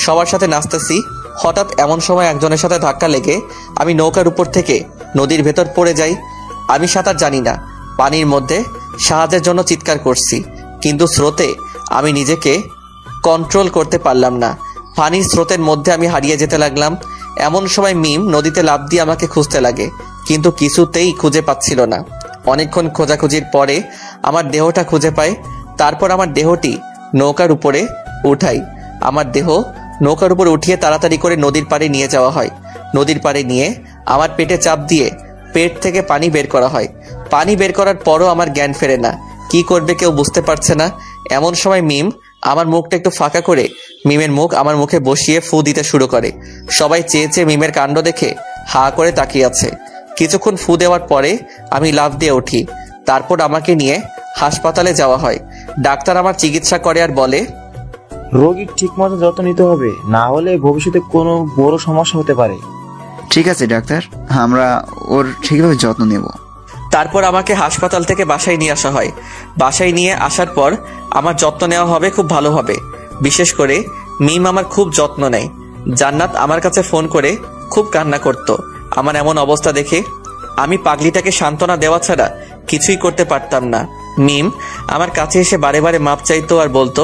সবার সাথে নাচতেছি, হঠাৎ এমন সময় একজনের সাথে ধাক্কা লেগে আমি নৌকার উপর থেকে নদীর ভেতর পড়ে যাই। আমি সাঁতার জানি না। পানির মধ্যে সাহায্যের জন্য চিৎকার করছি, কিন্তু স্রোতে আমি নিজেকে কন্ট্রোল করতে পারলাম না। পানির স্রোতের মধ্যে আমি হারিয়ে যেতে লাগলাম। এমন সময় মিম নদীতে লাফ দিয়ে আমাকে খুঁজতে লাগে, কিন্তু কিছুতেই খুঁজে পাচ্ছিল না। অনেকক্ষণ খোঁজাখুঁজির পরে আমার দেহটা খুঁজে পায়। তারপর আমার দেহটি নৌকার উপরে উঠাই। আমার দেহ নৌকার উপর উঠিয়ে তাড়াতাড়ি করে নদীর পাড়ে নিয়ে যাওয়া হয়। নদীর পাড়ে নিয়ে আমার পেটে চাপ দিয়ে পেট থেকে পানি বের করা হয়। পানি বের করার পরও আমার জ্ঞান ফেরে না। কি করবে কেউ বুঝতে পারছে না। এমন সময় মিম আমার মুখটা একটু ফাঁকা করে মিমের মুখ আমার মুখে বসিয়ে ফু দিতে শুরু করে। সবাই চেয়ে চেয়ে মিমের কাণ্ড দেখে হা করে তাকিয়ে আছে। কিছুক্ষণ ফু দেওয়ার পরে আমি লাফ দিয়ে উঠি। তারপর আমাকে নিয়ে হাসপাতালে যাওয়া হয়। ডাক্তার আমার চিকিৎসা করে আর বলে, রোগীর ঠিক মতো যত্ন নিতে হবে, না হলে ভবিষ্যতে কোনো বড় সমস্যা হতে পারে। ঠিক আছে ডাক্তার, আমরা ওর ঠিকভাবে যত্ন নেব। তারপর আমাকে হাসপাতাল থেকে বাসায় নিয়ে আসা হয়। বাসায় নিয়ে আসার পর আমার যত্ন নেওয়া হবে খুব ভালোভাবে। বিশেষ করে মিম আমার খুব যত্ন নেয়। জান্নাত আমার কাছে ফোন করে খুব কান্না করত আমার এমন অবস্থা দেখে। আমি পাগলিটাকে সান্ত্বনা দেওয়া ছাড়া কিছুই করতে পারতাম না। মিম আমার কাছে এসে বারে বারে মাপ চাইতো আর বলতো,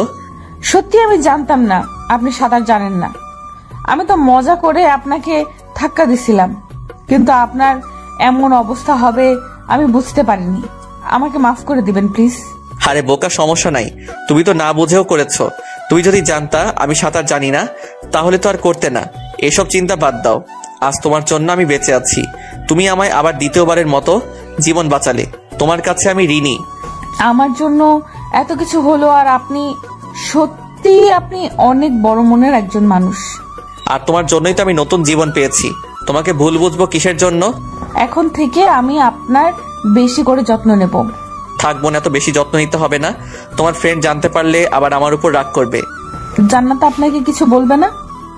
সত্যি আমি জানতাম না আপনি সাঁতার জানেন না। আমি তো মজা করে আপনাকে ধাক্কা দিছিলাম, কিন্তু আপনার এমন অবস্থা হবে আমি বুঝতে পারিনি। আমাকে মাফ করে দিবেন প্লিজ। আরে বোকা, সমস্যা নাই, তুমি তো না বুঝেও করেছো। তুমি যদি জানতা আমি সাঁতার জানি না তাহলে তো আর করতে না। এসব চিন্তা বাদ দাও। আজ তোমার জন্য আমি বেঁচে আছি। তুমি আমায় আবার দ্বিতীয়বারের মতো জীবন বাঁচালে। তোমার কাছে আমি ঋণী। আমার জন্য এত কিছু হলো, আর আপনি সত্যি আপনি অনেক বড় মনের একজন মানুষ। আর তোমার জন্যই তো আমি নতুন জীবন পেয়েছি। তোমাকে ভুল বুঝবো কিসের জন্য? এখন থেকে আমি আপনার বেশি করে যত্ন নেব। থাকবো না, এত বেশি যত্ন নিতে হবে না। তোমার ফ্রেন্ড জানতে পারলে আবার আমার উপর রাগ করবে। জান্নাত আপনাকে কিছু বলবে না?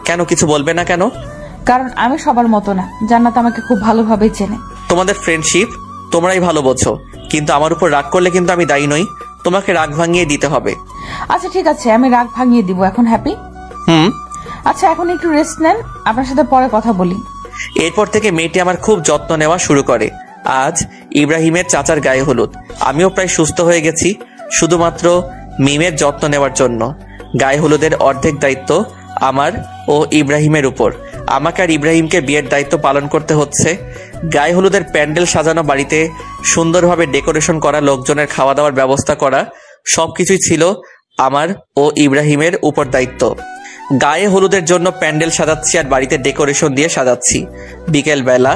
কেন কিছু বলবে না কেন? কারণ আমি সবার মতো না। জান্নাত আমাকে খুব ভালোভাবে চেনে। তোমাদের ফ্রেন্ডশিপ তোমরাই ভালো বোঝো, কিন্তু আমার উপর রাগ করলে কিন্তু আমি দায়ী নই। তোমাকে রাগ ভাঙিয়ে দিতে হবে। আচ্ছা ঠিক আছে, আমি রাগ ভাঙিয়ে দিব। এখন হ্যাপি? আচ্ছা এখন একটু রেস্ট নেন, আপনার সাথে পরে কথা বলি। এরপর থেকে মেয়েটি আমার খুব যত্ন নেওয়া শুরু করে। আজ ইব্রাহিমের চাচার গায়ে হলুদ। আমিও প্রায় সুস্থ হয়ে গেছি শুধুমাত্র মিমের যত্ন নেওয়ার জন্য। গায়ে হলুদের অর্ধেক দায়িত্ব আমার ও ইব্রাহিমের উপর। আমাকে আর ইব্রাহিমকে বিয়ের দায়িত্ব পালন করতে হচ্ছে। গায়ে হলুদের প্যান্ডেল সাজানো, বাড়িতে সুন্দরভাবে ডেকোরেশন করা, লোকজনের খাওয়া দাওয়ার ব্যবস্থা করা, সবকিছুই ছিল আমার ও ইব্রাহিমের উপর দায়িত্ব। গায়ে হলুদের জন্য প্যান্ডেল সাজাচ্ছি আর বাড়িতে ডেকোরেশন দিয়ে সাজাচ্ছি। বিকেল বেলা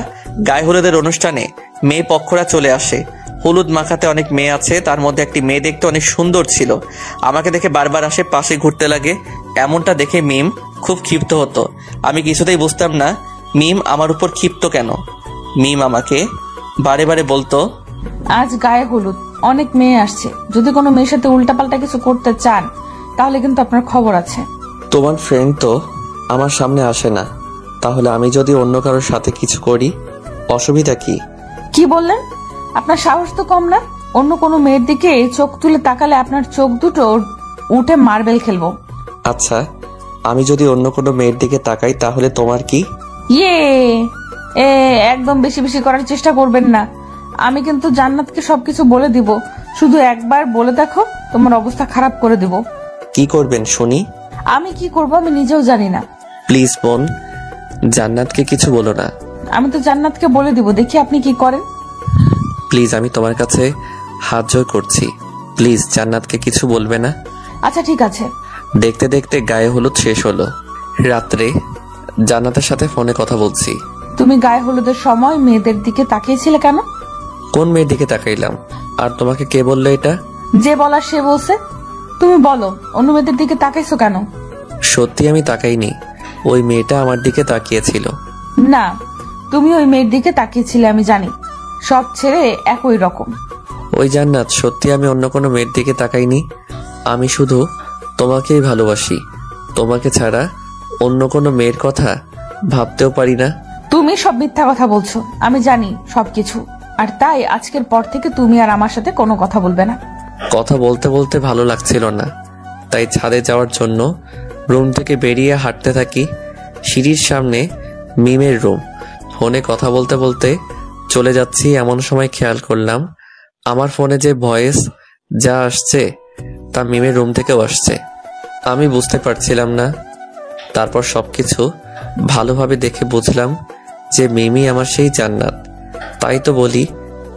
গায়ে হলুদের অনুষ্ঠানে মেয়ে পক্ষরা চলে আসে। হলুদ মাখাতে অনেক মেয়ে আছে, তার মধ্যে একটি মেয়ে দেখতে অনেক সুন্দর ছিল। আমাকে দেখে বারবার আসে, পাশে ঘুরতে লাগে। এমনটা দেখে মিম খুব ক্ষিপ্ত হতো। আমি কিছুতেই বুঝতাম না মিম আমার উপর ক্ষিপ্ত কেন। মিম আমাকে বারে বারে বলতো, আজ গায়ে হলুদ, অনেক মেয়ে আসছে। যদি কোনো মেয়ের সাথে উল্টাপাল্টা কিছু করতে চান তাহলে কিন্তু আপনার খবর আছে। তোমার ফ্রেন্ড তো আমার সামনে আসে না, তাহলে আমি যদি অন্য কারোর সাথে কিছু করি অসুবিধা কি? কি বললেন? আপনার সাহস তো কম না। অন্য কোনো মেয়ের দিকে চোখ তুলে তাকালে আপনার চোখ দুটো উঠে মার্বেল খেলবো। আচ্ছা, আমি যদি অন্য কোনো মেয়ের দিকে তাকাই তাহলে তোমার কি? একদম বেশি বেশি করার চেষ্টা করবেন না। আমি কিন্তু জান্নাতকে সবকিছু বলে দিব। শুধু একবার বলে দেখো, তোমার অবস্থা খারাপ করে দিব। কি করবেন শুনি? আমি কি করব আমি নিজেও জানি না। প্লিজ বোন, জান্নাতকে কিছু বলো না। আমি তো জান্নাতকে বলে দিব, দেখি আপনি কি করেন। প্লিজ, আমি তোমার কাছে হাত জোড় করছি। প্লিজ জান্নাতকে কিছু বলবে না। আচ্ছা ঠিক আছে। দেখতে দেখতে গায়ে হলুদ শেষ হলো। রাত্রে জান্নাতের সাথে ফোনে কথা বলছি। তুমি গায়ে হলুদের সময় মেয়েদের দিকে তাকিয়েছিলে কেন? কোন মেয়ের দিকে তাকাইলাম? আর তোমাকে কে বললো এটা? যে বলার সে বলছে। তুমি বলো, অন্য মেয়েদের দিকে তাকাইছো কেন? সত্যি আমি তাকাইনি, ওই মেয়েটা আমার দিকে তাকিয়েছিল। না, তুমি ওই মেয়ের দিকে তাকিয়েছিলে, আমি জানি। সব ছেড়ে একই রকম। ওই জান্নাত, সত্যি আমি অন্য কোনো মেয়ের দিকে তাকাইনি। আমি শুধু তোমাকেই ভালোবাসি। তোমাকে ছাড়া অন্য কোনো মেয়ের কথা ভাবতেও পারি না। তুমি সব মিথ্যা কথা বলছো, আমি জানি সবকিছু। আর তাই আজকের পর থেকে তুমি আর আমার সাথে কোনো কথা বলবে না। কথা বলতে বলতে ভালো লাগছিল না, তাই ছাদে যাওয়ার জন্য রুম থেকে বেরিয়ে হাঁটতে থাকি। সিঁড়ির সামনে মিমের রুম। ফোনে কথা বলতে বলতে চলে যাচ্ছি, এমন সময় খেয়াল করলাম আমার ফোনে যে ভয়েস যা আসছে তা মিমের রুম থেকেও আসছে। আমি বুঝতে পারছিলাম না। তারপর সবকিছু ভালোভাবে দেখে বুঝলাম যে মিমি আমার সেই জান্নাত। তাই তো বলি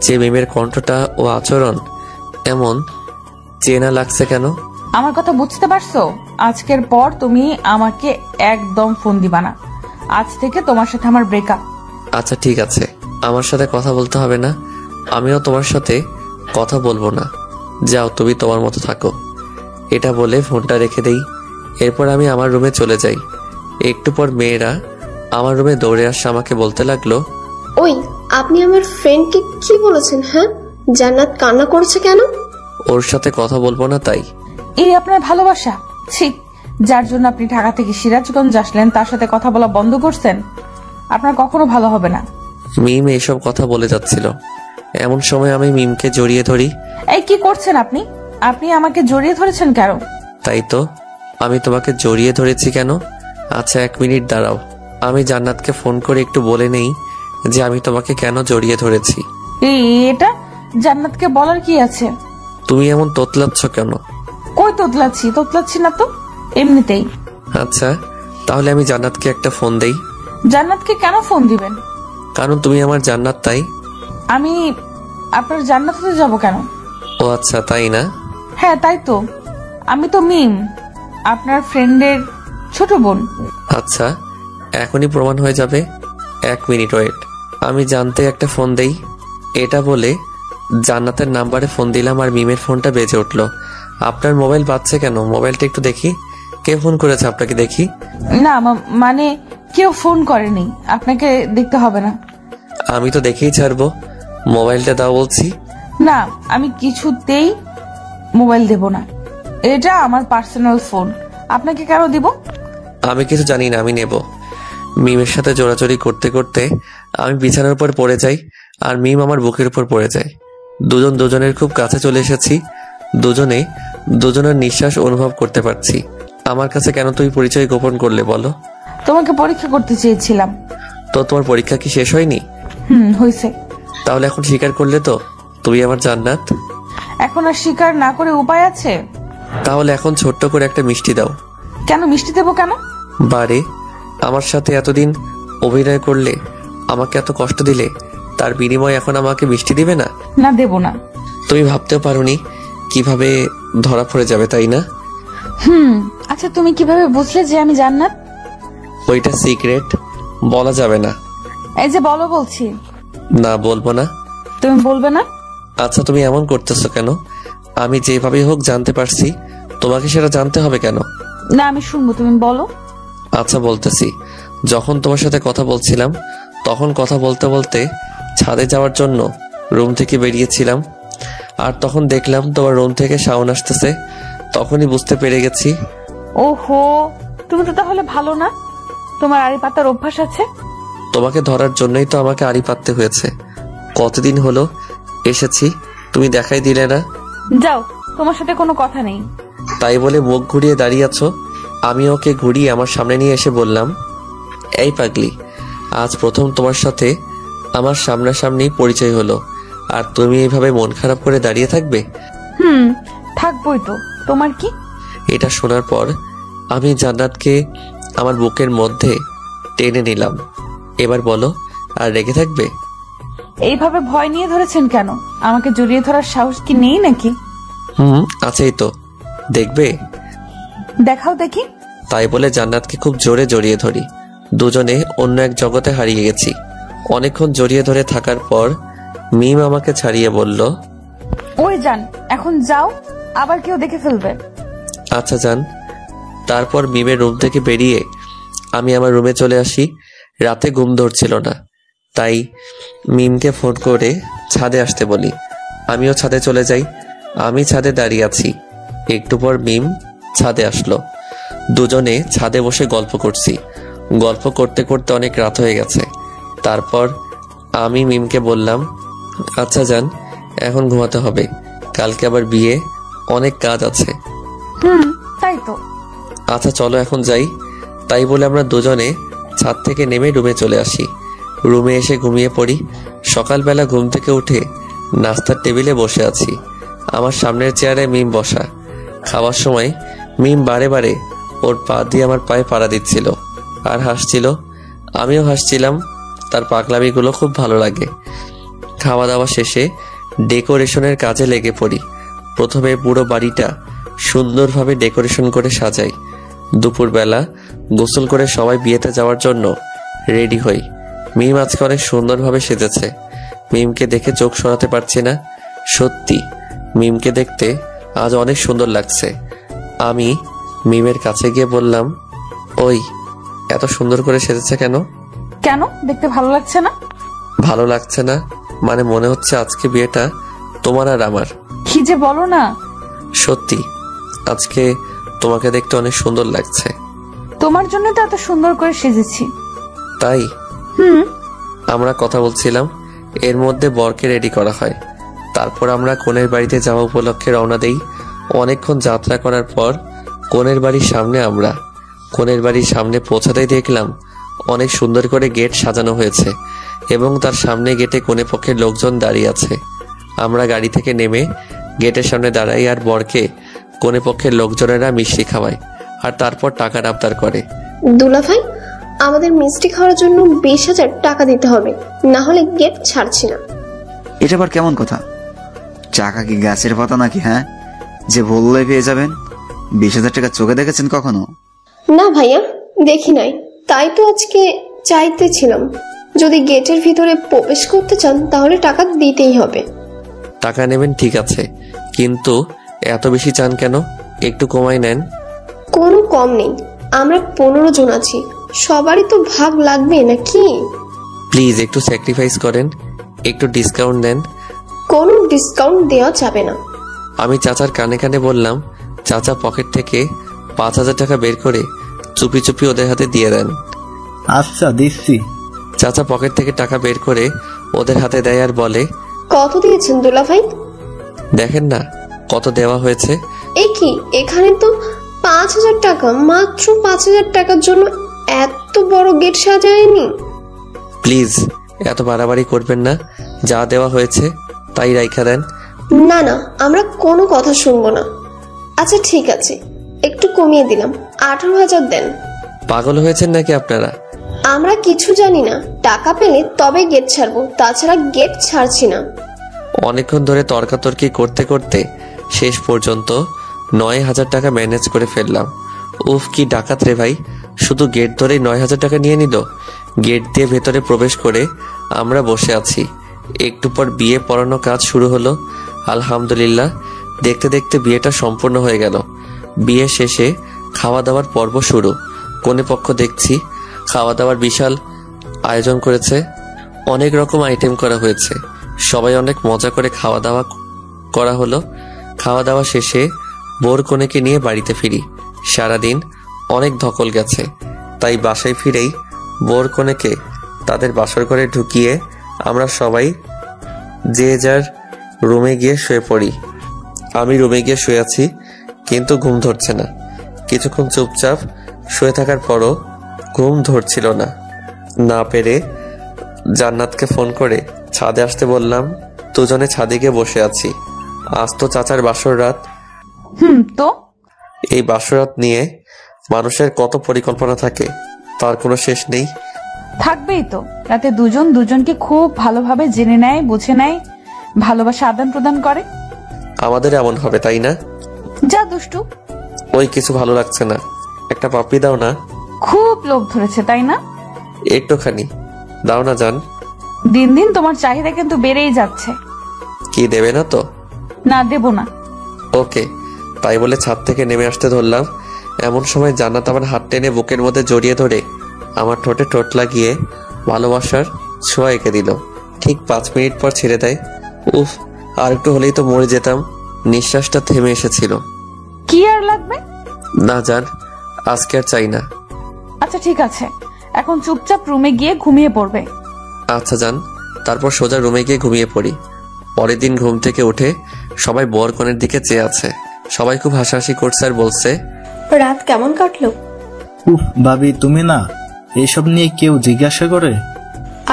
যে মিমের কণ্ঠটা ও আচরণ এমন চেনা লাগছে কেন? আমার কথা বুঝতে পারছো? আজকের পর তুমি আমাকে একদম ফোন দিবা না। আজ থেকে তোমার সাথে আমার ব্রেকআপ। আচ্ছা ঠিক আছে, আমার সাথে কথা বলতে হবে না। আমিও তোমার সাথে কথা বলবো না। যাও, তুমি তোমার মতো থাকো। এটা বলে ফোনটা রেখে দেই। এরপর আমি আমার রুমে চলে যাই। একটু পর মেয়েরা আমার রুমে দৌড়ে আসে, আমাকে বলতে লাগলো, ওই আপনি আমার ফ্রেন্ডকে কি বলেছেন? হ্যাঁ, জান্নাত কান্না করছে কেন? ওর সাথে কথা বলবো না তাই। এই আপনার ভালোবাসা? ছি, যার জন্য আপনি ঢাকা থেকে সিরাজগঞ্জ আসলেন তার সাথে কথা বলা বন্ধ করছেন? আপনার কখনো ভালো হবে না। মিম এইসব কথা বলে যাচ্ছিল, এমন সময় আমি মিমকে জড়িয়ে ধরি। এই কি করছেন আপনি? আপনি আমাকে জড়িয়ে ধরেছেন কেন? তাই তো, আমি তোমাকে জড়িয়ে ধরেছি কেন? আচ্ছা 1 মিনিট দাঁড়াও, আমি জান্নাতকে ফোন করে একটু বলে নেই যে আমি তোমাকে কেন জড়িয়ে ধরেছি। এটা জান্নাতকে বলার কি আছে? তুমি এমন তোতলাচ্ছ কেন? কই তোতলাচ্ছি না তো, এমনিতেই। আচ্ছা তাহলে আমি জান্নাতকে একটা ফোন দেই। জান্নাতকে কেন ফোন দিবেন? কারণ তুমি আমার জান্নাত, তাই। আমি আপনার জান্নাত হতে যাব কেন? ও আচ্ছা, তাই না? হ্যাঁ তাই তো, আমি তো মিম, আপনার ফ্রেন্ডের ছোট বোন। আচ্ছা এখনই প্রমাণ হয়ে যাবে, 1 মিনিট ওয়েট, আমি জানতে একটা ফোন দেই। এটা বলে জান্নাতের নাম্বারে ফোন দিলাম আর মিমের ফোনটা বেজে উঠলো। আপনার মোবাইল বাজছে কেন? মোবাইলটা একটু দেখি, কে ফোন করেছে আপনাকে দেখি। না মানে কেউ ফোন করেনি, আপনাকে দেখতে হবে না। আমি তো দেখেই ছাড়বো, মোবাইলটা দাও বলছি। না, আমি কিছুতেই মোবাইল দেব না, এটা আমার পার্সোনাল ফোন, আপনাকে কেন দিব? আমি কিছু জানি না, আমি নেব। মিমের সাথে জোরাজোরি করতে করতে আমি বিছানার উপর পড়ে যাই আর মিম আমার বুকের উপর পড়ে যায়। দুজন দুজনের খুব কাছে চলে এসেছি, দুজনে দুজনের নিঃশ্বাস অনুভব করতে পারছি। আমার কাছে কেন তুই পরিচয় গোপন করলে বলো? তোমাকে পরীক্ষা করতে চেয়েছিলাম। তো তোমার পরীক্ষা কি শেষ হয়নি? হয়েছে। তাহলে এখন স্বীকার করলে তো তুমি আমার জান্নাত? এখন আর স্বীকার না করে উপায় আছে? তাহলে এখন ছোট্ট করে একটা মিষ্টি দাও। কেন মিষ্টি দেবো কেন? বারে, আমার সাথে এতদিন অভিনয় করলে, আমাকে এত কষ্ট দিলে, তার বিনিময়ে এখন আমাকে মিষ্টি দিবে না? না, দেব না। তুমি ভাবতেও পারোনি কিভাবে ধরা পড়ে যাবে, তাই না? আচ্ছা তুমি কিভাবে বুঝলে যে আমি জান্নাত? ওইটা সিক্রেট, বলা যাবে না। এই যে বলো বলছি। না, বলবো না। তুমি বলবে না? আচ্ছা তুমি এমন করতেছো কেন? আমি যেভাবে হোক জানতে পারছি, তোমাকে সেটা জানতে হবে কেন? না আমি শুনবো, তুমি বলো। আচ্ছা বলতেছি, যখন তোমার সাথে কথা বলছিলাম তখন কথা বলতে বলতে ছাদে যাওয়ার জন্য রুম থেকে বেরিয়েছিলাম, আর তখন দেখলাম তোমার রুম থেকে সাউন্ড আসতেছে, তখনই বুঝতে পেরে গেছি। ওহো, তুমি তো তাহলে ভালো না, তোমার আড়ি পাতার অভ্যাস আছে। তোমাকে ধরার জন্যই তো আমাকে আড়ি পাততে হয়েছে। কতদিন হলো এসেছি, তুমি দেখাই দিলে না। যাও, তোমার সাথে কোনো কথা নেই। তাই বলে মুখ ঘুরিয়ে দাঁড়িয়ে আছো। আমি ওকে ঘুরিয়ে আমার সামনে নিয়ে এসে বললাম, এই পাগলি, আজ প্রথম তোমার সাথে আমার সামনাসামনি পরিচয় হলো, আর তুমি এইভাবে মন খারাপ করে দাঁড়িয়ে থাকবে? থাকবোই তো, তোমার কি? এটা শোনার পর আমি জান্নাতকে আমার বুকের মধ্যে টেনে নিলাম। এবার বলো, আর রেগে থাকবে? এইভাবে ভয় নিয়ে ধরেছেন কেন? আমাকে জড়িয়ে ধরার সাহস কি নেই নাকি? আছেই তো, দেখবে? দেখাও দেখি। তাই বলে জান্নাতকে খুব জোরে জড়িয়ে ধরি। দুজনে অন্য এক জগতে হারিয়ে গেছি। অনেকক্ষণ জড়িয়ে ধরে থাকার পর মিম আমাকে ছাড়িয়ে বলল, ওই যান, এখন যাও, আবার কেউ দেখে ফেলবে। আচ্ছা যান। তারপর মিমের রুম থেকে বেরিয়ে আমি আমার রুমে চলে আসি। রাতে ঘুম ধরছিল না, তাই মিমকে ফোন করে ছাদে আসতে বলি। আমিও ছাদে চলে যাই। আমি ছাদে দাঁড়িয়ে আছি, একটু পর মিম ছাদে আসলো। দুজনে ছাদে বসে গল্প করছি। গল্প করতে করতে অনেক রাত হয়ে গেছে। তারপর আমি মিমকে বললাম, আচ্ছা যান, এখন ঘুমাতে হবে, কালকে আবার বিয়ে, অনেক কাজ আছে। তাই তো। আচ্ছা চলো এখন যাই। তাই বলে আমরা দুজনে ছাদ থেকে নেমে রুমে চলে আসি। রুমে এসে ঘুমিয়ে পড়ি। সকালবেলা ঘুম থেকে উঠে নাস্তার টেবিলে বসে আছি। আমার সামনের চেয়ারে মিম বসা। খাওয়ার সময় মিম বারে বারে ওর পা দিয়ে আমার পায়ে পাড়া দিচ্ছিল আর হাসছিল। আমিও হাসছিলাম। তার পাগলামিগুলো খুব ভালো লাগে। খাওয়া দাওয়া শেষে ডেকোরেশনের কাজে লেগে পড়ি। প্রথমে পুরো বাড়িটা সুন্দরভাবে ডেকোরেশন করে সাজাই। দুপুরবেলা গোসল করে সবাই বিয়েতে যাওয়ার জন্য রেডি হই। মিম আজকে অনেক সুন্দরভাবে সেজেছে। মিমকে দেখে চোখ সরাতে পারছি না। সত্যি মিমকে দেখতে আজ অনেক সুন্দর লাগছে। আমি মিমের কাছে গিয়ে বললাম, ওই এত সুন্দর করে সেজেছে কেন? কেন, দেখতে ভালো লাগছে না? ভালো লাগছে না মানে মনে হচ্ছে আজকে বিয়েটা তোমার আর আমার। কি যে বলো না। সত্যি আজকে তোমাকে দেখতে অনেক সুন্দর লাগছে। তোমার জন্য তো এত সুন্দর করে সেজেছি। তাই? হুম। আমরা কথা বলছিলাম, এর মধ্যে বরকে রেডি করা হয়। তারপর আমরা কনের বাড়িতে যাওয়া উপলক্ষে রওনা দেই। অনেকক্ষণ যাত্রা করার পর কনের বাড়ির সামনে আমরা কনের বাড়ির সামনে পৌঁছাতেই দেখলাম অনেক সুন্দর করে গেট সাজানো হয়েছে এবং তার সামনে গেটে কনে পক্ষের লোকজন দাঁড়িয়ে আছে। আমরা গাড়ি থেকে নেমে গেটের সামনে দাঁড়াই আর বরকে কনে পক্ষের লোকজনেরা মিষ্টি খাওয়ায় আর তারপর টাকার আবদার করে। দুলাভাই, আমাদের মিষ্টি খাওয়ার জন্য 20,000 টাকা দিতে হবে, না হলে গেট ছাড়ছি না। এটা আবার কেমন কথা? টাকা কি গাছের পাতা নাকি? হ্যাঁ, যে বললে পেয়ে যাবেন। 20,000 টাকা চোখে দেখেছেন কখনো? না ভাইয়া, দেখি নাই, তাই তো আজকে চাইতেছিলাম। যদি গেটের ভিতরে প্রবেশ করতে চান তাহলে টাকা দিতেই হবে। টাকা নেবেন ঠিক আছে, কিন্তু এত বেশি চান কেন? একটু কমাই নেন। কোনো কম নেই, আমরা 15 জন আছি, সবারই তো ভাগ লাগবে নাকি? প্লিজ একটু স্যাক্রিফাইস করেন, একটু ডিসকাউন্ট দেন। কোনো ডিসকাউন্ট দেওয়া যাবে না। আমি চাচার কানে কানে বললাম। চাচা পকেট থেকে 5,000 টাকা বের করে চুপি চুপি ওদের হাতে দিয়ে দেন। আচ্ছা দিচ্ছি। চাচা পকেট থেকে টাকা বের করে ওদের হাতে দেয় আর বলে, কত দিয়েছেন দুলাভাই? দেখেন না কত দেওয়া হয়েছে। এ কি, এখানে তো 5,000 টাকা, মাত্র 5,000 টাকার জন্য এত বড় গেট সাজায়নি। প্লিজ এত বাড়াবাড়ি করবেন না, যা দেওয়া হয়েছে তাই রাইখা দেন। না না, আমরা কোনো কথা শুনবো না। আচ্ছা ঠিক আছে, একটু কমিয়ে দিলাম, 18,000 দেন। পাগল হয়েছেন নাকি আপনারা? আমরা কিছু জানি না, টাকা পেলে তবে গেট ছাড়বো, তাছাড়া গেট ছাড়ছি না। অনেকক্ষণ ধরে তর্কাতর্কি করতে করতে শেষ পর্যন্ত 9,000 টাকা ম্যানেজ করে ফেললাম। উফ কি ডাকাত রে ভাই, শুধু গেট ধরেই 9,000 টাকা নিয়ে নিল। গেট দিয়ে ভেতরে প্রবেশ করে আমরা বসে আছি। একটু পর বিয়ে পড়ানো কাজ শুরু হলো। আলহামদুলিল্লাহ, দেখতে দেখতে বিয়েটা সম্পূর্ণ হয়ে গেল। বিয়ে শেষে খাওয়া দাওয়ার পর্ব শুরু। কনে পক্ষ দেখছি খাওয়া দাওয়ার বিশাল আয়োজন করেছে, অনেক রকম আইটেম করা হয়েছে। সবাই অনেক মজা করে খাওয়া দাওয়া করা হলো। খাওয়া দাওয়া শেষে বোর কনেকে নিয়ে বাড়িতে ফিরি। সারাদিন অনেক ধকল গেছে, তাই বাসায় ফিরেই বোর কনেকে তাদের বাসর ঘরে ঢুকিয়ে আমরা সবাই যে যার রুমে গিয়ে শুয়ে পড়ি। আমি রুমে গিয়ে শুয়ে আছি, কিন্তু ঘুম ধরছে না। কিছুক্ষণ চুপচাপ শুয়ে থাকার পরও ঘুম ধরছিল না। না পেরে জান্নাতকে ফোন করে ছাদে আসতে বললাম। দুজনে ছাদে গিয়ে বসে আছি। আজ তো চাচার বাসর রাত। তো এই বাসরাত নিয়ে মানুষের কত পরিকল্পনা থাকে, তার কোনো শেষ নেই। থাকবেই তো, রাতে দুজন দুজনকে খুব ভালোভাবে জেনে নেয়, বুঝে নেয়, ভালোবাসা আদান প্রদান করে। আমাদের এমন হবে তাই না? যা দুষ্টু। ওই কিছু ভালো লাগছে না, একটা পাপ্পি দাও না। খুব লোভ ধরেছে তাই না? একটুখানি দাও না জান। দিন দিন তোমার চাহিদা কিন্তু বেড়েই যাচ্ছে। কি দেবে না তো? না দেব না। ওকে, তাই বলে ছাদ থেকে নেমে আসতে ধরলাম। এমন সময় জান্নাত আমার হাত টেনে বুকের মধ্যে জড়িয়ে ধরে আমার ঠোঁটে ঠোঁট লাগিয়ে ভালোবাসার ছোঁয়া এঁকে দিল। ঠিক 5 মিনিট পর ছেড়ে দেয়। উফ, আর একটু হলেই তো মরে যেতাম। নিঃশ্বাসটা থেমে এসেছিল। কি আর লাগবে? না জান, আজকে আর চাই না। আচ্ছা ঠিক আছে, এখন চুপচাপ রুমে গিয়ে ঘুমিয়ে পড়বে। আচ্ছা জান। তারপর সোজা রুমে গিয়ে ঘুমিয়ে পড়ি। পরের দিন ঘুম থেকে উঠে সবাই বর কনের দিকে চেয়ে আছে। সবাই খুব হাসাহাসি করছে আর বলছে, রাত কেমন কাটলো? উফ ভাবি, তুমি না এইসব নিয়ে কেউ জিজ্ঞাসা করে?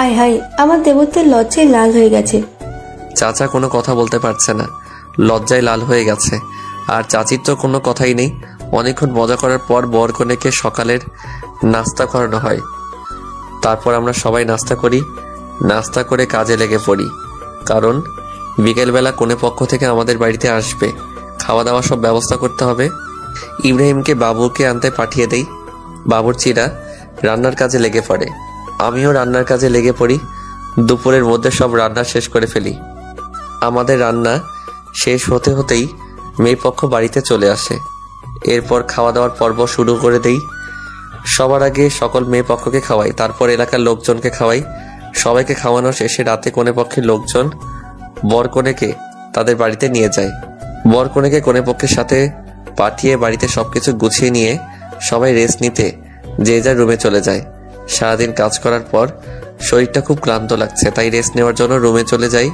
আয় হায়, আমার দেবত্বের লজ্জায় লাল হয়ে গেছে। চাচা কোনো কথা বলতে পারছে না, লজ্জায় লাল হয়ে গেছে। আর চাচির তো কোনো কথাই নেই। অনেকক্ষণ মজা করার পর বর কনেকে সকালের নাস্তা করানো হয়। তারপর আমরা সবাই নাস্তা করি। নাস্তা করে কাজে লেগে পড়ি, কারণ বিকেলবেলা কনে পক্ষ থেকে আমাদের বাড়িতে আসবে। খাওয়া দাওয়া সব ব্যবস্থা করতে হবে। ইব্রাহিমকে বাবুকে আনতে পাঠিয়ে দেই। বাবুর্চিরা রান্নার কাজে লেগে পড়ে। আমিও রান্নার কাজে লেগে পড়ি। দুপুরের মধ্যে সব রান্না শেষ করে ফেলি। আমাদের রান্না শেষ হতে হতেই মেয়ে পক্ষ বাড়িতে চলে আসে। এরপর খাওয়া দাওয়ার পর্ব শুরু করে দেই। সবার আগে সকল মেয়ে পক্ষকে খাওয়াই, তারপর এলাকার লোকজনকে খাওয়াই। সবাইকে খাওয়ানো শেষে রাতে কনে পক্ষের লোকজন বর কনেকে তাদের বাড়িতে নিয়ে যায়। বর কনেকে কনে পক্ষের সাথে পাঠিয়ে বাড়িতে সবকিছু গুছিয়ে নিয়ে সবাই রেস্ট নিতে যে যার রুমে চলে যায়। সারাদিন কাজ করার পর শরীরটা খুব ক্লান্ত লাগছে, তাই রেস্ট নেওয়ার জন্য রুমে চলে যাই।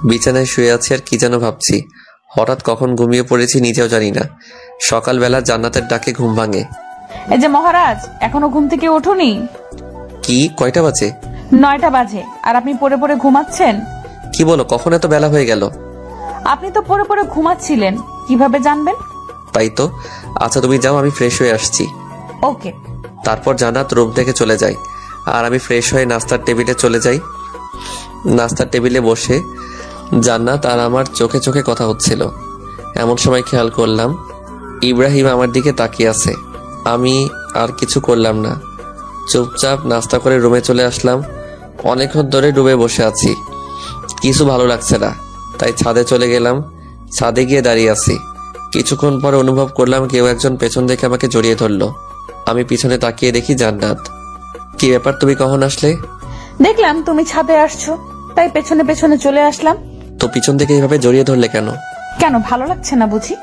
বিছানায় শুয়ে আছি আর কি যেন ভাবছি। হঠাৎ কখন ঘুমিয়ে পড়েছি নিজেও জানি না। সকালবেলা জান্নাতের ডাকে ঘুম ভাঙে। এই যে মহারাজ, এখনো ঘুম থেকে ওঠোনি? কি, কয়টা বাজে? 9টা বাজে, আর আপনি পড়ে পড়ে ঘুমাচ্ছেন? কি বলো, কখন এত বেলা হয়ে গেল? আপনি তো পড়ে পড়ে ঘুমাচ্ছিলেন, কিভাবে জানবেন? তাই তো। আচ্ছা তুমি যাও, আমি ফ্রেশ হয়ে আসছি। ওকে। তারপর জান্নাত রুম থেকে চলে যায় আর আমি ফ্রেশ হয়ে নাস্তার টেবিলে চলে যাই। নাস্তার টেবিলে বসে জান্নাত আর আমার চোখে চোখে কথা হচ্ছিল। এমন সময় খেয়াল করলাম ইব্রাহিম আমার দিকে তাকিয়ে আছে। আমি আর কিছু করলাম না, চুপচাপ নাস্তা করে রুমে চলে আসলাম। অনেকক্ষণ ধরে রুমে বসে আছি, কিছু ভালো লাগছে না, তাই ছাদে চলে গেলাম। ছাদে গিয়ে দাঁড়িয়ে আছি। কিছুক্ষণ পর অনুভব করলাম কেউ একজন পেছন থেকে আমাকে জড়িয়ে ধরলো। আমি পিছনে তাকিয়ে দেখি জান্নাত। কি ব্যাপার, তুমি কখন আসলে? দেখলাম তুমি ছাদে আসছো, তাই পেছনে পেছনে চলে আসলাম। তো পিছন থেকে এইভাবে জড়িয়ে ধরলে কেন? কেন, ভালো লাগছে না বুঝি?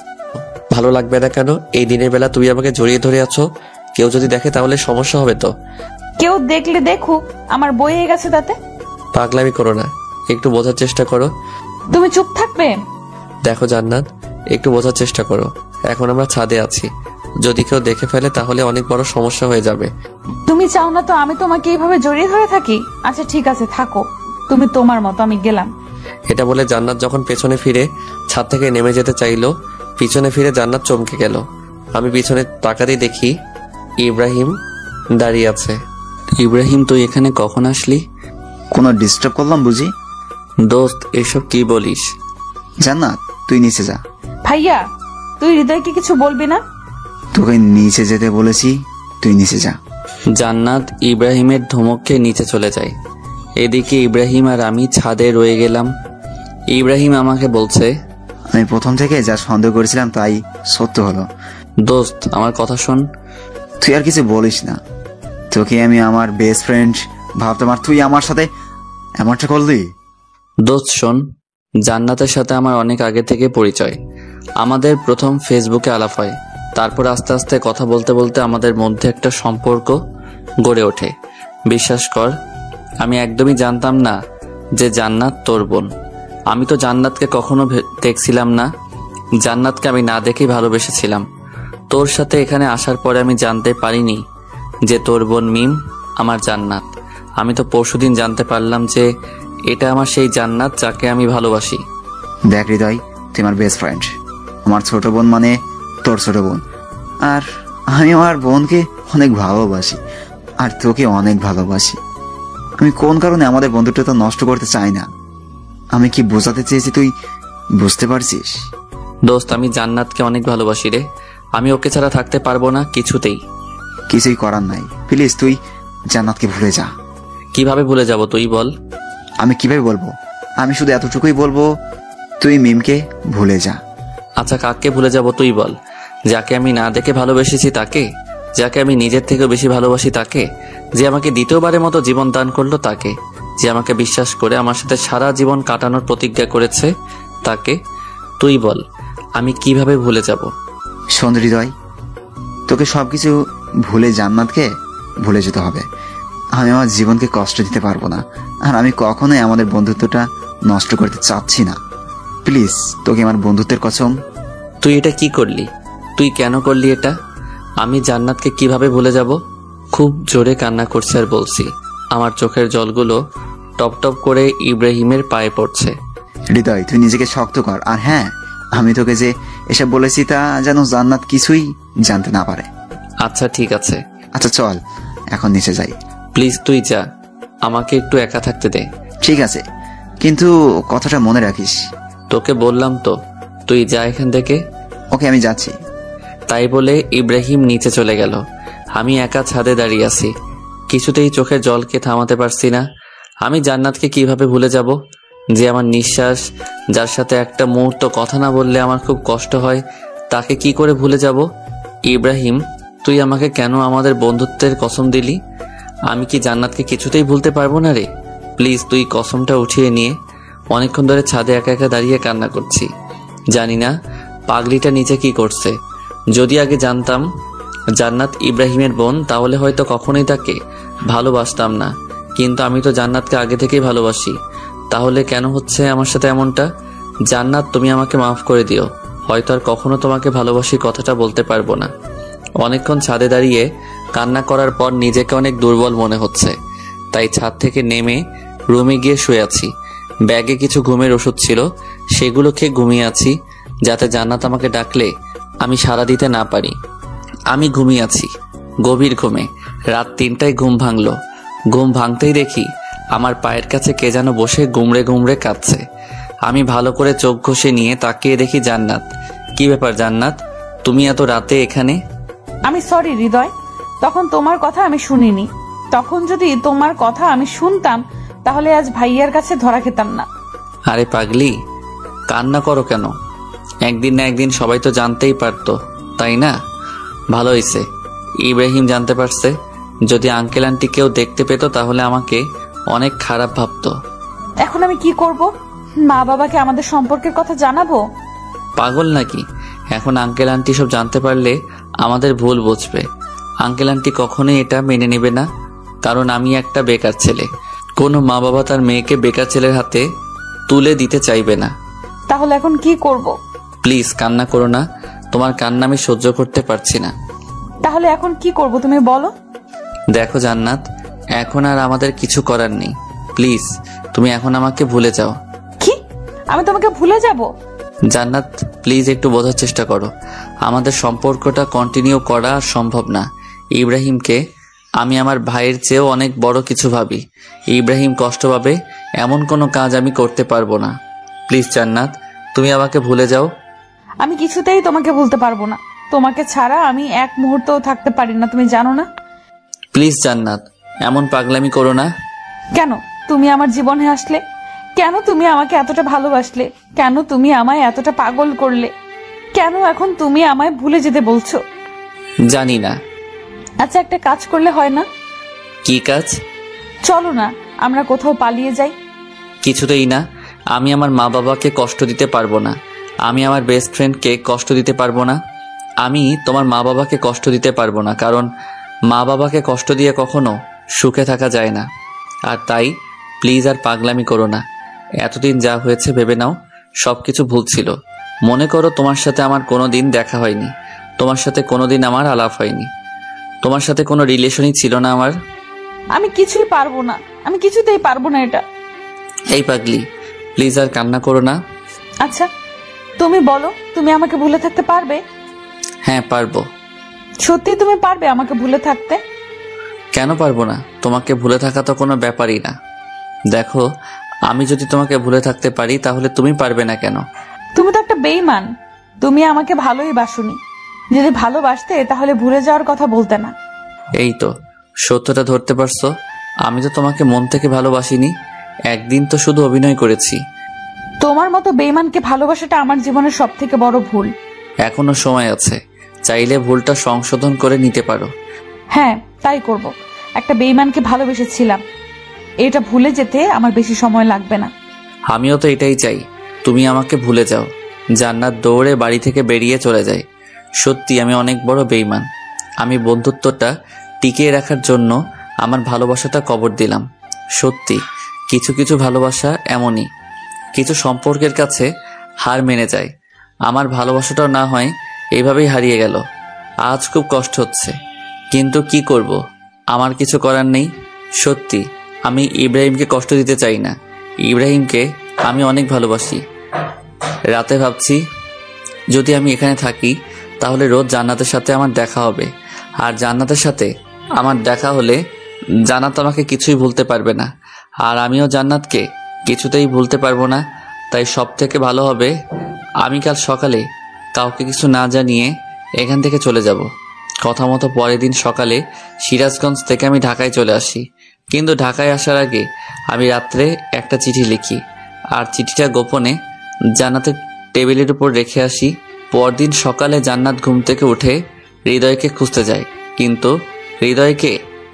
ভালো লাগবে না কেন? এই দিনের বেলা তুমি আমাকে জড়িয়ে ধরে আছো, কেউ যদি দেখে তাহলে সমস্যা হবে তো। কেউ দেখলে দেখুক, আমার বইয়ে গেছে তাতে। পাগলামি করো না, একটু বোঝার চেষ্টা করো। তুমি চুপ থাকবে? দেখো জান্নাত, একটু বোঝার চেষ্টা করো। এখন আমরা ছাদে আছি, যদি কেউ দেখে ফেলে তাহলে অনেক বড় সমস্যা হয়ে যাবে। তুমি চাও না তো আমি তোমাকে এইভাবে জড়িয়ে ধরে থাকি? আচ্ছা ঠিক আছে, থাকো তুমি তোমার মতো, আমি গেলাম। এটা বলে জান্নাত যখন পেছনে ফিরে ছাদ থেকে নেমে যেতে চাইলো, পিছনে ফিরে জান্নাত চমকে গেল। আমি পিছনে তাকাতেই দেখি ইব্রাহিম দাঁড়িয়ে আছে। ইব্রাহিম, তুই এখানে কখন আসলি? কোনো ডিস্টার্ব করলাম বুঝি? দোস্ত, এসব কি বলিস? জান্নাত, তুই নিচে যা। ভাইয়া, তুই হৃদয়কে কিছু বলবি না? তোকে নিচে যেতে বলেছি, তুই নিচে যা। জান্নাত ইব্রাহিমের ধমকে নিচে চলে যায়। এদিকে ইব্রাহিম আর আমি ছাদে রয়ে গেলাম। ইব্রাহিম আমাকে বলছে, আমি প্রথম থেকে যা সন্দেহ করেছিলাম তাই সত্য হলো। দোস্ত, আমার কথা শোন। তুই আর কিছু বলিস না, তোকে আমি আমার বেস্ট ফ্রেন্ড ভাবতাম আর তুই আমার সাথে এমনটা করলি। দোস্ত শোন, জান্নাতের সাথে আমার অনেক আগে থেকে পরিচয়। আমাদের প্রথম ফেসবুকে আলাপ হয়, তারপর আস্তে আস্তে কথা বলতে বলতে আমাদের মধ্যে একটা সম্পর্ক গড়ে ওঠে। বিশ্বাস কর, আমি একদমই জানতাম না যে জান্নাত তোর বোন। আমি তো জান্নাতকে কখনো দেখছিলাম না, জান্নাতকে আমি না দেখেই ভালোবেসেছিলাম। তোর সাথে এখানে আসার পরে আমি জানতে পারিনি যে তোর বোন মিম আমার জান্নাত। আমি তো পরশুদিন জানতে পারলাম যে এটা আমার সেই জান্নাত যাকে আমি ভালোবাসি। দেখ হৃদয়, তুই আমার বেস্ট ফ্রেন্ড, আমার ছোট বোন মানে তোর ছোট বোন। আর আমি আমার বোনকে অনেক ভালোবাসি আর তোকে অনেক ভালোবাসি। আমি কোন কারণে আমাদের বন্ধুত্বটা নষ্ট করতে চাই না। আমি কি বোঝাতে চেয়েছি তুই বুঝতে পারছিস? দোস্ত, আমি জান্নাতকে অনেক ভালোবাসি রে। আমি ওকে ছাড়া থাকতে পারবো না কিছুতেই। কিছুই করার নাই, প্লিজ তুই জান্নাতকে ভুলে যা। কিভাবে ভুলে যাব তুই বল? আমি কিভাবে বলবো? আমি শুধু এতটুকুই বলবো, তুই মিমকে ভুলে যা। আচ্ছা, কাকে ভুলে যাব তুই বল? যাকে আমি না দেখে ভালোবেসেছি তাকে? যাকে আমি নিজের থেকেও বেশি ভালোবাসি তাকে? যে আমাকে দ্বিতীয়বারের মতো জীবন দান করলো তাকে? যে আমাকে বিশ্বাস করে আমার সাথে সারা জীবন কাটানোর প্রতিজ্ঞা করেছে তাকে? তুই বল, আমি কিভাবে ভুলে যাব? শোন হৃদয়, তোকে সবকিছু ভুলে জান্নাতকে ভুলে যেতে হবে। আমি আমার জীবনকে কষ্ট দিতে পারবো না, আর আমি কখনোই আমাদের বন্ধুত্বটা নষ্ট করতে চাচ্ছি না। প্লিজ, তোকে আমার বন্ধুত্বের কসম। তুই এটা কি করলি? তুই কেন করলি এটা? আমি জান্নাতকে কিভাবে ভুলে যাব? খুব জোরে কান্না করছে আর বলছি। আমার চোখের জলগুলো টপ টপ করে ইব্রাহিমের পায়ে পড়ছে। হৃদয়, তুই নিজেকে শক্ত কর। আর হ্যাঁ, আমি তোকে যে এসব বলেছি তা যেন জান্নাত কিছুই জানতে না পারে। আচ্ছা ঠিক আছে। আচ্ছা চল এখন নিচে যাই। প্লিজ তুই যা, আমাকে একটু একা থাকতে দে। ঠিক আছে, কিন্তু কথাটা মনে রাখিস। তোকে বললাম তো, তুই যা এখান থেকে। ওকে, আমি যাচ্ছি। তাই বলে ইব্রাহিম নিচে চলে গেল। আমি একা ছাদে দাঁড়িয়ে আছি, কিছুতেই চোখের জলকে থামাতে পারছি না। আমি জান্নাতকে কিভাবে ভুলে যাব? যে আমার নিঃশ্বাস, যার সাথে একটা মুহূর্ত কথা না বললে আমার খুব কষ্ট হয়, তাকে কি করে ভুলে যাব? ইব্রাহিম, তুই আমাকে কেন আমাদের বন্ধুত্বের কসম দিলি? আমি কি জান্নাতকে কিছুতেই ভুলতে পারবো না রে? প্লিজ তুই কসমটা উঠিয়ে নিয়ে। অনেকক্ষণ ধরে ছাদে একা একা দাঁড়িয়ে কান্না করছি। জানি না পাগলিটা নিচে কি করছে। যদি আগে জানতাম জান্নাত ইব্রাহিমের বোন, তাহলে হয়তো কখনোই তাকে ভালোবাসতাম না। কিন্তু আমি তো জান্নাতকে আগে থেকেই ভালোবাসি। তাহলে কেন হচ্ছে আমার সাথে এমনটা? জান্নাত, তুমি আমাকে মাফ করে দিও। হয়তো আর কখনো তোমাকে ভালোবাসি কথাটা বলতে পারবো না। অনেকক্ষণ ছাদে দাঁড়িয়ে কান্না করার পর নিজেকে অনেক দুর্বল মনে হচ্ছে, তাই ছাদ থেকে নেমে রুমে গিয়ে শুয়ে আছি। ব্যাগে কিছু ঘুমের ওষুধ ছিল, সেগুলো খেয়ে ঘুমিয়ে আছি, যাতে জান্নাত আমাকে ডাকলে আমি সাড়া দিতে না পারি। আমি ঘুমিয়ে আছি গভীর ঘুমে। রাত 3টায় ঘুম ভাঙলো। ঘুম ভাঙতেই দেখি আমার পায়ের কাছে কে যেন বসে গুমড়ে গুমড়ে কাঁদছে। আমি ভালো করে চোখ ঘষে নিয়ে তাকিয়ে দেখি জান্নাত। কি ব্যাপার জান্নাত, তুমি এত রাতে এখানে? আমি সরি হৃদয়, তখন তোমার কথা আমি শুনিনি। তখন যদি তোমার কথা আমি শুনতাম তাহলে আজ ভাইয়ার কাছে ধরা খেতাম না। আরে পাগলি, কান্না করো কেন? একদিন না একদিন সবাই তো জানতেই পারতো, তাই না? ভালো হয়েছে ইব্রাহিম জানতে পারছে। যদি আঙ্কেল আন্টি কেউ দেখতে পেত তাহলে আমাকে অনেক খারাপ ভাবতো। এখন আমি কি করব? মা বাবাকে আমাদের সম্পর্কের কথা জানাবো? পাগল নাকি? এখন আঙ্কেল আন্টি সব জানতে পারলে আমাদের ভুল বুঝবে। আঙ্কেল আন্টি কখনোই এটা মেনে নেবে না, কারণ আমি একটা বেকার ছেলে। কোনো মা বাবা তার মেয়েকে বেকার ছেলের হাতে তুলে দিতে চাইবে না। তাহলে এখন কি করব? প্লিজ কান্না করো না, তোমার কান্না আমি সহ্য করতে পারছি না। তাহলে এখন কি করব তুমি বলো? দেখো জান্নাত, এখন আর আমাদের কিছু করার নেই। প্লিজ তুমি এখন আমাকে ভুলে যাও। কি? আমি তোমাকে ভুলে যাব? জান্নাত প্লিজ একটু বোঝার চেষ্টা করো। আমাদের সম্পর্কটা কন্টিনিউ করা সম্ভব না। ইব্রাহিমকে আমি আমার ভাইয়ের চেয়েও অনেক বড় কিছু ভাবি। ইব্রাহিম কষ্ট পাবে এমন কোনো কাজ আমি করতে পারবো না। প্লিজ জান্নাত, তুমি আমাকে ভুলে যাও। আমি কিছুতেই তোমাকে ভুলতে পারবো না। তোমাকে ছাড়া আমি এক মুহূর্তও থাকতে পারি না, তুমি জানো না? প্লিজ জান্নাত, এমন পাগলামি করো না। কেন তুমি আমার জীবনে আসলে? কেন তুমি আমাকে এতটা ভালোবাসলে? কেন তুমি আমায় এতটা পাগল করলে? কেন এখন তুমি আমায় ভুলে যেতে বলছো? জানি না। আচ্ছা, একটা কাজ করলে হয় না? কি কাজ? চলো না আমরা কোথাও পালিয়ে যাই। কিছুতেই না। আমি আমার মা বাবাকে কষ্ট দিতে পারবো না। আমি আমার বেস্ট ফ্রেন্ডকে কষ্ট দিতে পারবো না। আমি তোমার মা বাবাকে কষ্ট দিতে পারবো না, কারণ মা বাবাকে কষ্ট দিয়ে কখনো সুখে থাকা যায় না। আর তাই প্লিজ আর পাগলামি করো না। এতদিন যা হয়েছে ভেবে নাও সবকিছু ভুল ছিল। মনে করো তোমার সাথে আমার কোনো দিন দেখা হয়নি, তোমার সাথে কোনোদিন আমার আলাপ হয়নি, তোমার সাথে কোনো রিলেশনই ছিল না আমার। আমি কিছুই পারবো না, আমি কিছুতেই পারবো না এটা। এই পাগলি, প্লিজ আর কান্না করো না। আচ্ছা তুমি বলো, তুমি আমাকে ভুলে থাকতে পারবে? হ্যাঁ পারবো। সত্যি তুমি পারবে আমাকে ভুলে থাকতে? কেন পারবো না? তোমাকে ভুলে থাকা তো কোনো ব্যাপারই না। দেখো, আমি যদি তোমাকে ভুলে থাকতে পারি তাহলে তুমি পারবে না কেন? তুমি তো একটা বেঈমান। তুমি আমাকে ভালোই বাসুনি। যদি ভালোবাসতে তাহলে ভুলে যাওয়ার কথা বলতে না। এই তো সত্যটা ধরতে পারছো। আমি তো তোমাকে মন থেকে ভালোবাসিনি, একদিন তো শুধু অভিনয় করেছি। তোমার মতো বেঈমানকে ভালোবাসাটা আমার জীবনের সব থেকে বড় ভুল। এখনো সময় আছে, চাইলে ভুলটা সংশোধন করে নিতে পারো। হ্যাঁ তাই করব। একটা বেঈমানকে ভালোবেসেছিলাম, এটা ভুলে যেতে আমার বেশি সময় লাগবে না। আমিও তো এটাই চাই, তুমি আমাকে ভুলে যাও। জান্নাত দৌড়ে বাড়ি থেকে বেরিয়ে চলে যায়। সত্যি আমি অনেক বড় বেঈমান। আমি বন্ধুত্বটা টিকিয়ে রাখার জন্য আমার ভালোবাসাটা কবর দিলাম। সত্যি কিছু কিছু ভালোবাসা এমনই, কিছু সম্পর্কের কাছে হার মেনে যায়। আমার ভালোবাসাটাও না হয় এইভাবেই হারিয়ে গেল। আজ খুব কষ্ট হচ্ছে, কিন্তু কি করব, আমার কিছু করার নেই। সত্যি আমি ইব্রাহিমকে কষ্ট দিতে চাই না। ইব্রাহিমকে আমি অনেক ভালোবাসি। রাতে ভাবছি যদি আমি এখানে থাকি তাহলে রোজ জান্নাতের সাথে আমার দেখা হবে। আর জান্নাতের সাথে আমার দেখা হলে জান্নাত আমাকে কিছুই ভুলতে পারবে না, আর আমিও জান্নাতকে কিছুতেই ভুলতে পারবো না। তাই সব থেকে ভালো হবে আমি কাল সকালে কাউকে কিছু না জানিয়ে এখান থেকে চলে যাব। কথা মতো পরের দিন সকালে সিরাজগঞ্জ থেকে আমি ঢাকায় চলে আসি। কিন্তু ঢাকায় আসার আগে আমি রাত্রে একটা চিঠি লিখি, আর চিঠিটা গোপনে জান্নাতের টেবিলের উপর রেখে আসি। পরদিন সকালে জান্নাত ঘুম থেকে উঠে হৃদয়কে খুঁজতে যায়, কিন্তু হৃদয়কে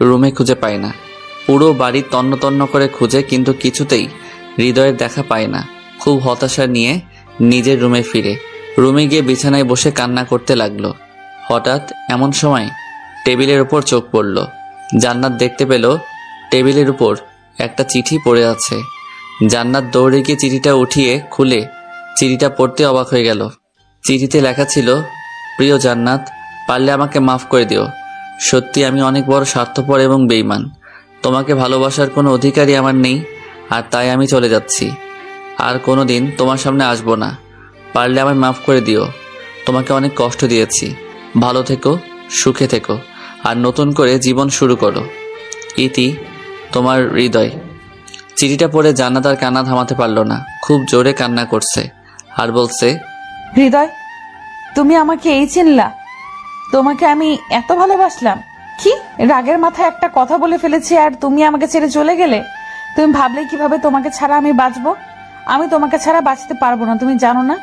রুমে খুঁজে পায় না। পুরো বাড়ি তন্ন তন্ন করে খুঁজে, কিন্তু কিছুতেই হৃদয়ের দেখা পায় না। খুব হতাশা নিয়ে নিজের রুমে ফিরে রুমে গিয়ে বিছানায় বসে কান্না করতে লাগলো। হঠাৎ এমন সময় টেবিলের উপর চোখ পড়ল। জান্নাত দেখতে পেল টেবিলের উপর একটা চিঠি পড়ে আছে। জান্নাত দৌড়ে গিয়ে চিঠিটা উঠিয়ে খুলে চিঠিটা পড়তে অবাক হয়ে গেল। চিঠিতে লেখা ছিল, প্রিয় জান্নাত, পারলে আমাকে মাফ করে দিও। সত্যি আমি অনেক বড় স্বার্থপর এবং বেঈমান। তোমাকে ভালোবাসার কোনো অধিকারই আমার নেই, আর তাই আমি চলে যাচ্ছি। আর কোনো দিন তোমার সামনে আসবো না। পারলে আমায় মাফ করে দিও। তোমাকে অনেক কষ্ট দিয়েছি। ভালো থেকো, সুখে থেকো, আর নতুন করে জীবন শুরু করো। ইতি, তোমার হৃদয়। চিঠিটা পড়ে জান্নাত আর কান্না থামাতে পারল না। খুব জোরে কান্না করছে আর বলছে, হৃদয়, তুমি আমাকে এই চিনলা? তোমাকে আমি এত ভালোবাসলাম? কি রাগের মাথায় একটা কথা বলে ফেলেছি আর তুমি আমাকে ছেড়ে চলে গেলে? তুমি ভাবলে কিভাবে তোমাকে ছাড়া আমি বাঁচবো? আমি তোমাকে ছাড়া বাঁচতে পারবো না, তুমি জানো না?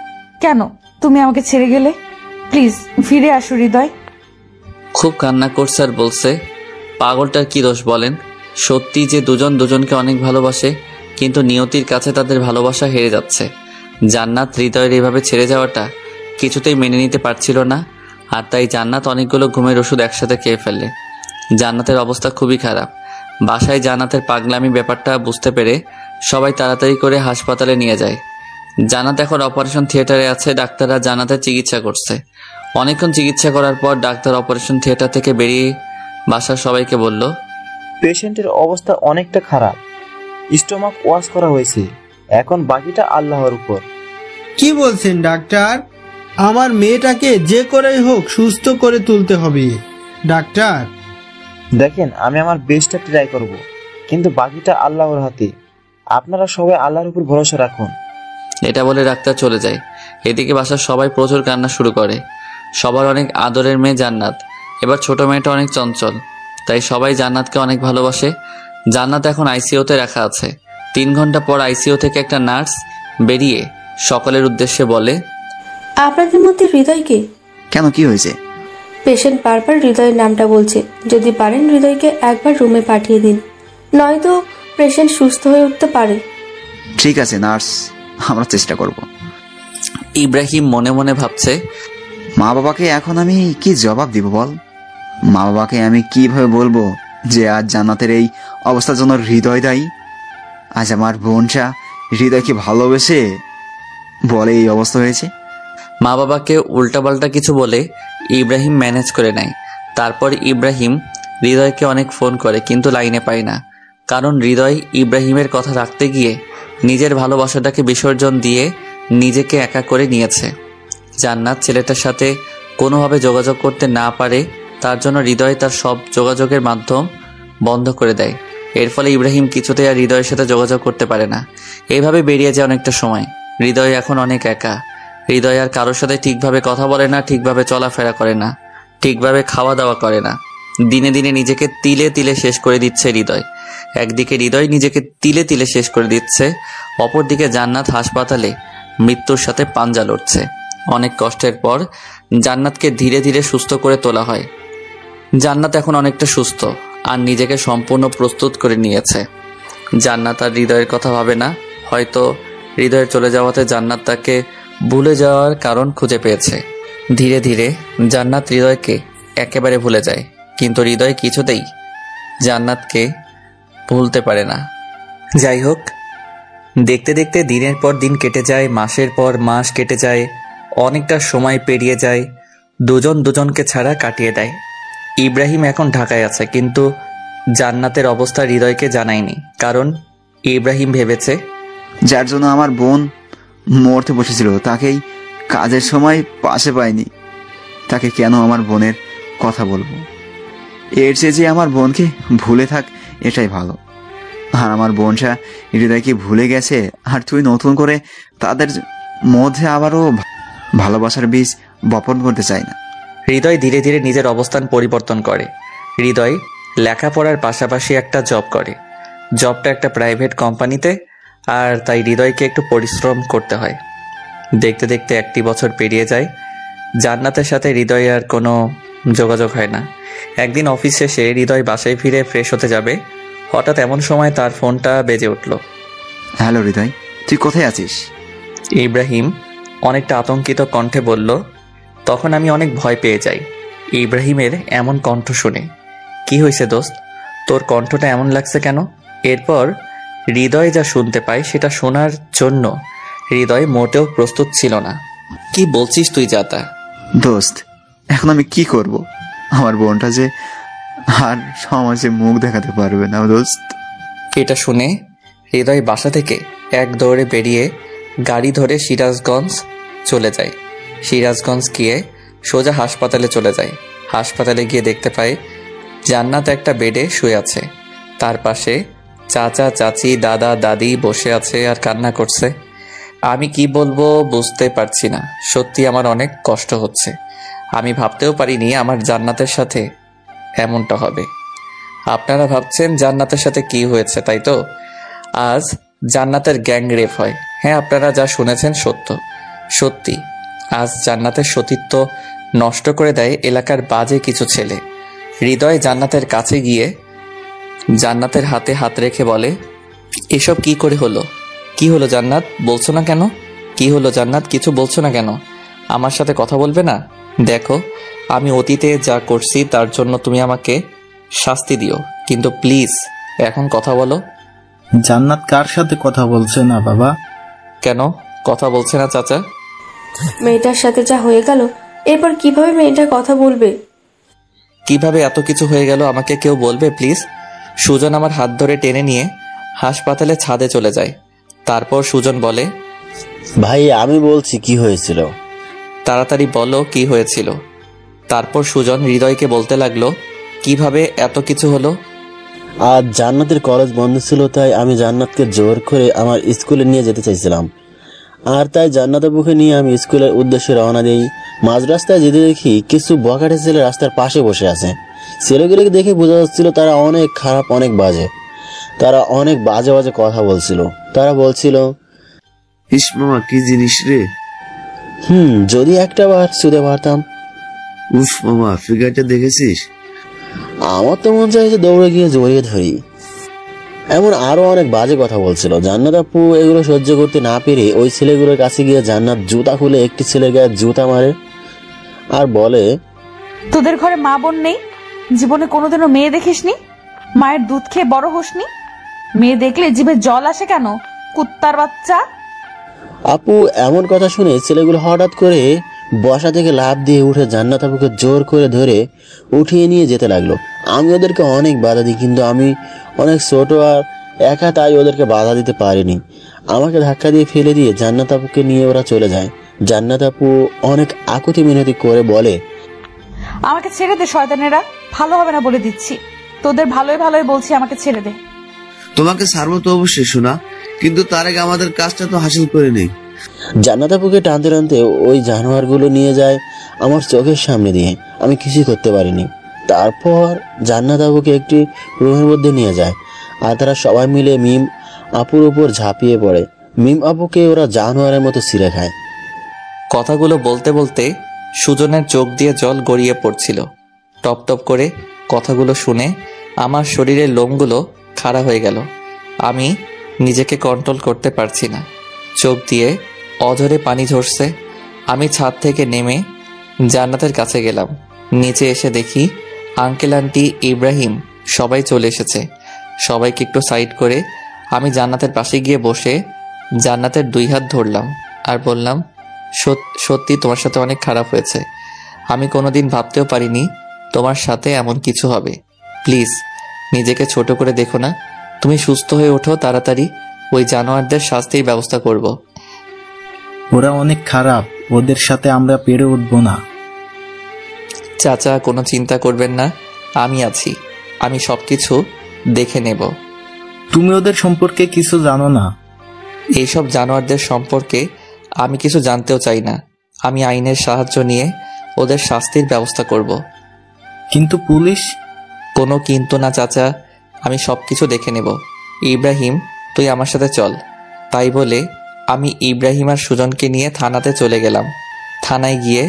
কেন তুমি আমাকে ছেড়ে গেলে? প্লিজ ফিরে আসো হৃদয়। খুব কান্না করছে আর বলছে, পাগলটার কি দোষ বলেন? সত্যি যে দুজন দুজনকে অনেক ভালোবাসে, কিন্তু নিয়তির কাছে তাদের ভালোবাসা হেরে যাচ্ছে। জান্নাত হৃদয়ের এভাবে ছেড়ে যাওয়াটা কিছুতেই মেনে নিতে পারছিল না, আর তাই জান্নাত অনেকগুলো ঘুমের ওষুধ একসাথে খেয়ে ফেলে। জান্নাতের অবস্থা খুবই খারাপ। বাসায় জান্নাতের পাগলামি ব্যাপারটা বুঝতে পেরে সবাই তাড়াতাড়ি করে হাসপাতালে নিয়ে যায়। জান্নাত এখন অপারেশন থিয়েটারে আছে। ডাক্তাররা জান্নাতের চিকিৎসা করছে। অনেকক্ষণ চিকিৎসা করার পর ডাক্তার অপারেশন থিয়েটার থেকে বেরিয়ে বাসার সবাইকে বলল, পেশেন্টের অবস্থা অনেকটা খারাপ। স্টোমাক ওয়াশ করা হয়েছে, এখন বাকিটা আল্লাহর উপর। কি বলছেন ডাক্তার? আমার মেয়েটাকে যে করেই হোক সুস্থ করে তুলতে হবে ডাক্তার। দেখেন, আমি আমার বেস্টটা ট্রাই করব, কিন্তু বাকিটা আল্লাহর হাতে। আপনারা সবাই আল্লাহর উপর ভরসা রাখুন। এটা বলে ডাক্তার চলে যায়। এদিকে বাসার সবাই প্রচুর কান্না শুরু করে। সবার অনেক আদরের মেয়ে জান্নাত। এবার ছোট মেয়েটা অনেক চঞ্চল, তাই সবাই জান্নাতকে অনেক ভালোবাসে। জান্নাত এখন আইসিইউতে রাখা আছে। 3 ঘন্টা পর আইসিইউ থেকে একটা নার্স বেরিয়ে সকলের উদ্দেশ্যে বলে, আপনাদের মধ্যে হৃদয়কে? কেন, কি হয়েছে? পেশেন্ট বারবার হৃদয়ের নামটা বলছে। যদি পারেন হৃদয়কে একবার রুমে পাঠিয়ে দিন, নয়তো পেশেন্ট সুস্থ হয়ে উঠতে পারে। ঠিক আছে নার্স, আমরা চেষ্টা করব। ইব্রাহিম মনে মনে ভাবছে, মা বাবাকে এখন আমি কি জবাব দিব বল? মা বাবাকে আমি কিভাবে বলবো যে আজ জান্নাতের এই অবস্থার জন্য হৃদয় দায়ী? আজ আমার বোনটা হৃদয়কে ভালোবেসে বলে এই অবস্থা হয়েছে। মা বাবাকে উল্টাপাল্টা কিছু বলে ইব্রাহিম ম্যানেজ করে নেয়। তারপর ইব্রাহিম হৃদয়কে অনেক ফোন করে, কিন্তু লাইনে পায় না। কারণ হৃদয় ইব্রাহিমের কথা রাখতে গিয়ে নিজের ভালোবাসাটাকে বিসর্জন দিয়ে নিজেকে একা করে নিয়েছে। জান্নাত ছেলেটার সাথে কোনোভাবে যোগাযোগ করতে না পারে, তার জন্য হৃদয় তার সব যোগাযোগের মাধ্যম বন্ধ করে দেয়। এর ফলে ইব্রাহিম কিছুতেই আর হৃদয়ের সাথে যোগাযোগ করতে পারে না। এইভাবে বেরিয়ে যায় অনেকটা সময়। হৃদয় এখন অনেক একা। হৃদয় আর কারোর সাথে ঠিকভাবে কথা বলে না, ঠিকভাবে চলাফেরা করে না, ঠিকভাবে খাওয়া দাওয়া করে না। দিনে দিনে নিজেকে তিলে তিলে শেষ করে দিচ্ছে হৃদয়। একদিকে হৃদয় নিজেকে তিলে তিলে শেষ করে দিচ্ছে, অপরদিকে জান্নাত হাসপাতালে মৃত্যুর সাথে পাঞ্জা লড়ছে। অনেক কষ্টের পর জান্নাতকে ধীরে ধীরে সুস্থ করে তোলা হয়। জান্নাত এখন অনেকটা সুস্থ আর নিজেকে সম্পূর্ণ প্রস্তুত করে নিয়েছে। জান্নাত আর হৃদয়ের কথা ভাবে না। হয়তো হৃদয়ের চলে যাওয়াতে জান্নাত তাকে ভুলে যাওয়ার কারণ খুঁজে পেয়েছে। ধীরে ধীরে জান্নাত হৃদয়কে একেবারে ভুলে যায়, কিন্তু হৃদয় কিছুতেই জান্নাতকে ভুলতে পারে না। যাই হোক, দেখতে দেখতে দিনের পর দিন কেটে যায়, মাসের পর মাস কেটে যায়, অনেকটা সময় পেরিয়ে যায়। দুজন দুজনকে ছাড়া কাটিয়ে দেয়। ইব্রাহিম এখন ঢাকায় আছে, কিন্তু জান্নাতের অবস্থা হৃদয়কে জানায়নি। কারণ ইব্রাহিম ভেবেছে, যার জন্য আমার বোন মরতে বসেছিল তাকেই কাজের সময় পাশে পাইনি, তাকে কেন আমার বোনের কথা বলবো? এর চেয়ে যে আমার বোনকে ভুলে থাক, এটাই ভালো। আর আমার বোনটা হৃদয়কে ভুলে গেছে, আর তুই নতুন করে তাদের মধ্যে আবারও ভালোবাসার বীজ বপন করতে চাই না। হৃদয় ধীরে ধীরে নিজের অবস্থান পরিবর্তন করে। হৃদয় লেখাপড়ার পাশাপাশি একটা জব করে। জবটা একটা প্রাইভেট কোম্পানিতে, আর তাই হৃদয়কে একটু পরিশ্রম করতে হয়। দেখতে দেখতে 1টি বছর পেরিয়ে যায়। জান্নাতের সাথে হৃদয় আর কোনো যোগাযোগ হয় না। একদিন অফিস শেষে হৃদয় বাসায় ফিরে ফ্রেশ হতে যাবে, হঠাৎ এমন সময় তার ফোনটা বেজে উঠল। হ্যালো হৃদয়, তুই কোথায় আছিস? ইব্রাহিম অনেকটা আতঙ্কিত কণ্ঠে বলল। তখন আমি অনেক ভয় পেয়ে যাই ইব্রাহিমের এমন কণ্ঠ শুনে। কি হয়েছে দোস্ত, তোর কণ্ঠটা এমন লাগছে কেন? এরপর হৃদয় যা শুনতে পায় সেটা শোনার জন্য হৃদয় মোটেও প্রস্তুত ছিল না। কি বলছিস তুই যাতা? দোস্ত, এখন আমি কি করব? আমার বোনটা যে আর সমাজে মুখ দেখাতে পারবে না দোস্ত। এটা শুনে হৃদয় বাসা থেকে এক দৌড়ে বেরিয়ে গাড়ি ধরে সিরাজগঞ্জ চলে যায়। সিরাজগঞ্জ গিয়ে সোজা হাসপাতালে চলে যায়। হাসপাতালে গিয়ে দেখতে পায় জান্নাত একটা বেডে শুয়ে আছে, তার পাশে চাচা চাচি দাদা দাদি বসে আছে আর কান্না করছে। আমি কি বলবো বুঝতে পারছি না, সত্যি আমার অনেক কষ্ট হচ্ছে। আমি ভাবতেও পারিনি আমার জান্নাতের সাথে এমনটা হবে। আপনারা ভাবছেন জান্নাতের সাথে কি হয়েছে, তাই তো? আজ জান্নাতের গ্যাং রেপ হয়। হ্যাঁ, আপনারা যা শুনেছেন সত্যি। আজ জান্নাতের সতীত্ব নষ্ট করে দেয় এলাকার বাজে কিছু ছেলে। হৃদয় জান্নাতের কাছে গিয়ে জান্নাতের হাতে হাত রেখে বলে, এসব কি করে হলো? কি হলো জান্নাত, বলছো না কেন? কি হলো জান্নাত, কিছু বলছো না কেন? আমার সাথে কথা বলবে না? দেখো, আমি অতীতে যা করছি তার জন্য তুমি আমাকে শাস্তি দিও, কিন্তু প্লিজ এখন কথা বলো। জান্নাত কার সাথে কথা বলছে না বাবা? কেন কথা বলছে না চাচা? মেয়েটার সাথে যা হয়ে গেল, এরপর কিভাবে মেয়েটা কথা বলবে? কিভাবে এত কিছু হয়ে গেল আমাকে কেউ বলবে প্লিজ? সুজন আমার হাত ধরে টেনে নিয়ে হাসপাতালে ছাদে চলে যায়। তারপর সুজন বলে, ভাই আমি বলছি কি হয়েছিল। তাড়াতাড়ি বলো কি হয়েছিল। তারপর সুজন হৃদয়কে বলতে লাগলো কিভাবে এত কিছু হলো। আজ জান্নাতের কলেজ বন্ধ ছিল, তাই আমি জান্নাতকে জোর করে আমার স্কুলে নিয়ে যেতে চাইছিলাম। আর তাই জান্নাতের বুকে নিয়ে আমি স্কুলের উদ্দেশ্যে রওনা দিই। মাঝ রাস্তায় যেতে দেখি কিছু বখাটে ছেলে রাস্তার পাশে বসে আছে। ছেলেগুলোকে দেখে বোঝা যাচ্ছিল তারা অনেক খারাপ, অনেক বাজে। তারা অনেক বাজে বাজে কথা বলছিল। তারা বলছিল, ইস মামা কি জিনিস রে, যদি একটা বার ছুঁতে পারতাম। উফ মামা ফিগারটা দেখেছিস? আমার তো মন চাইছে দৌড়ে গিয়ে জড়িয়ে ধরি। এমন আরো অনেক বাজে কথা বলছিল। জান্নাত আপু এগুলো সহ্য করতে না পেরে ওই ছেলেগুলোর কাছে গিয়ে জান্নাত জুতা খুলে একটি ছেলের গায়ে জুতা মারে আর বলে, তোদের ঘরে মা বোন নেই? জীবনে কোনোদিনও মেয়ে দেখিসনি? মায়ের দুধ খেয়ে বড় হোসনি? মেয়ে দেখলে জিভে জল আসে কেন, কুত্তার বাচ্চা? আপু এমন কথা শুনে ছেলেগুলো হঠাৎ করে বসা থেকে লাফ দিয়ে উঠে জান্নাত আপুকে জোর করে ধরে উঠিয়ে নিয়ে যেতে লাগলো। আমি ওদেরকে অনেক বাধা দিই, কিন্তু আমি অনেক ছোট আর একা, তাই ওদেরকে বাধা দিতে পারিনি। আমাকে ধাক্কা দিয়ে ফেলে দিয়ে জান্নাত আপুকে নিয়ে ওরা চলে যায়। জান্নাত আপু অনেক আকুতি মিনতি করে বলে, আমাকে ছেড়ে দে শয়তানেরা, ভালো হবে না বলে দিচ্ছি। তোদের ভালোই ভালোই বলছি, আমাকে ছেড়ে দে। তোমাকে ছাড়বো তো অবশ্যই শোনা, কিন্তু তার আগে আমাদের কাজটা তো হাসিল করে নেই। জান্নাত আপুকে টানতে টানতে ওই জানোয়ারগুলো নিয়ে যায় আমার চোখের সামনে দিয়ে। আমি কিছুই করতে পারিনি। তারপর জান্নাত আপুকে একটি রুমের মধ্যে নিয়ে যায় আর তারা সবাই মিলে মিম আপুর উপর ঝাঁপিয়ে পড়ে। মিম আপুকে ওরা জানোয়ারের মতো ছিঁড়ে খায়। কথাগুলো বলতে বলতে সুজনের চোখ দিয়ে জল গড়িয়ে পড়ছিল। টপ টপ করে কথাগুলো শুনে আমার শরীরের লোমগুলো খাড়া হয়ে গেল। আমি নিজেকে কন্ট্রোল করতে পারছি না, চোখ দিয়ে অঝরে পানি ঝরছে। আমি ছাদ থেকে নেমে জান্নাতের কাছে গেলাম। নিচে এসে দেখি আঙ্কেল আন্টি ইব্রাহিম সবাই চলে এসেছে। সবাইকে একটু সাইড করে আমি জান্নাতের পাশে গিয়ে বসে জান্নাতের 2 হাত ধরলাম আর বললাম, সত্যি তোমার সাথে অনেক খারাপ হয়েছে। আমি কোনোদিন ভাবতেও পারিনি তোমার সাথে এমন কিছু হবে। প্লিজ নিজেকে ছোট করে দেখো না, তুমি সুস্থ হয়ে ওঠো তাড়াতাড়ি, ওই জানোয়ারদের শাস্তির ব্যবস্থা করব। ওরা অনেক খারাপ, ওদের সাথে আমরা পেরে উঠবো না। চাচা কোনো চিন্তা করবেন না, আমি আছি, আমি সবকিছু দেখে নেব। তুমি ওদের সম্পর্কে কিছু জানো না। এইসব জানোয়ারদের সম্পর্কে আমি কিছু জানতেও চাই না। আমি আইনের সাহায্য নিয়ে ওদের শাস্তির ব্যবস্থা করব। কিন্তু পুলিশ? কোনো কিন্তু না চাচা, আমি সবকিছু দেখে নেব। ইব্রাহিম তুই আমার সাথে চল। তাই বলে আমি ইব্রাহিম আর সুজনকে নিয়ে থানাতে চলে গেলাম। থানায় গিয়ে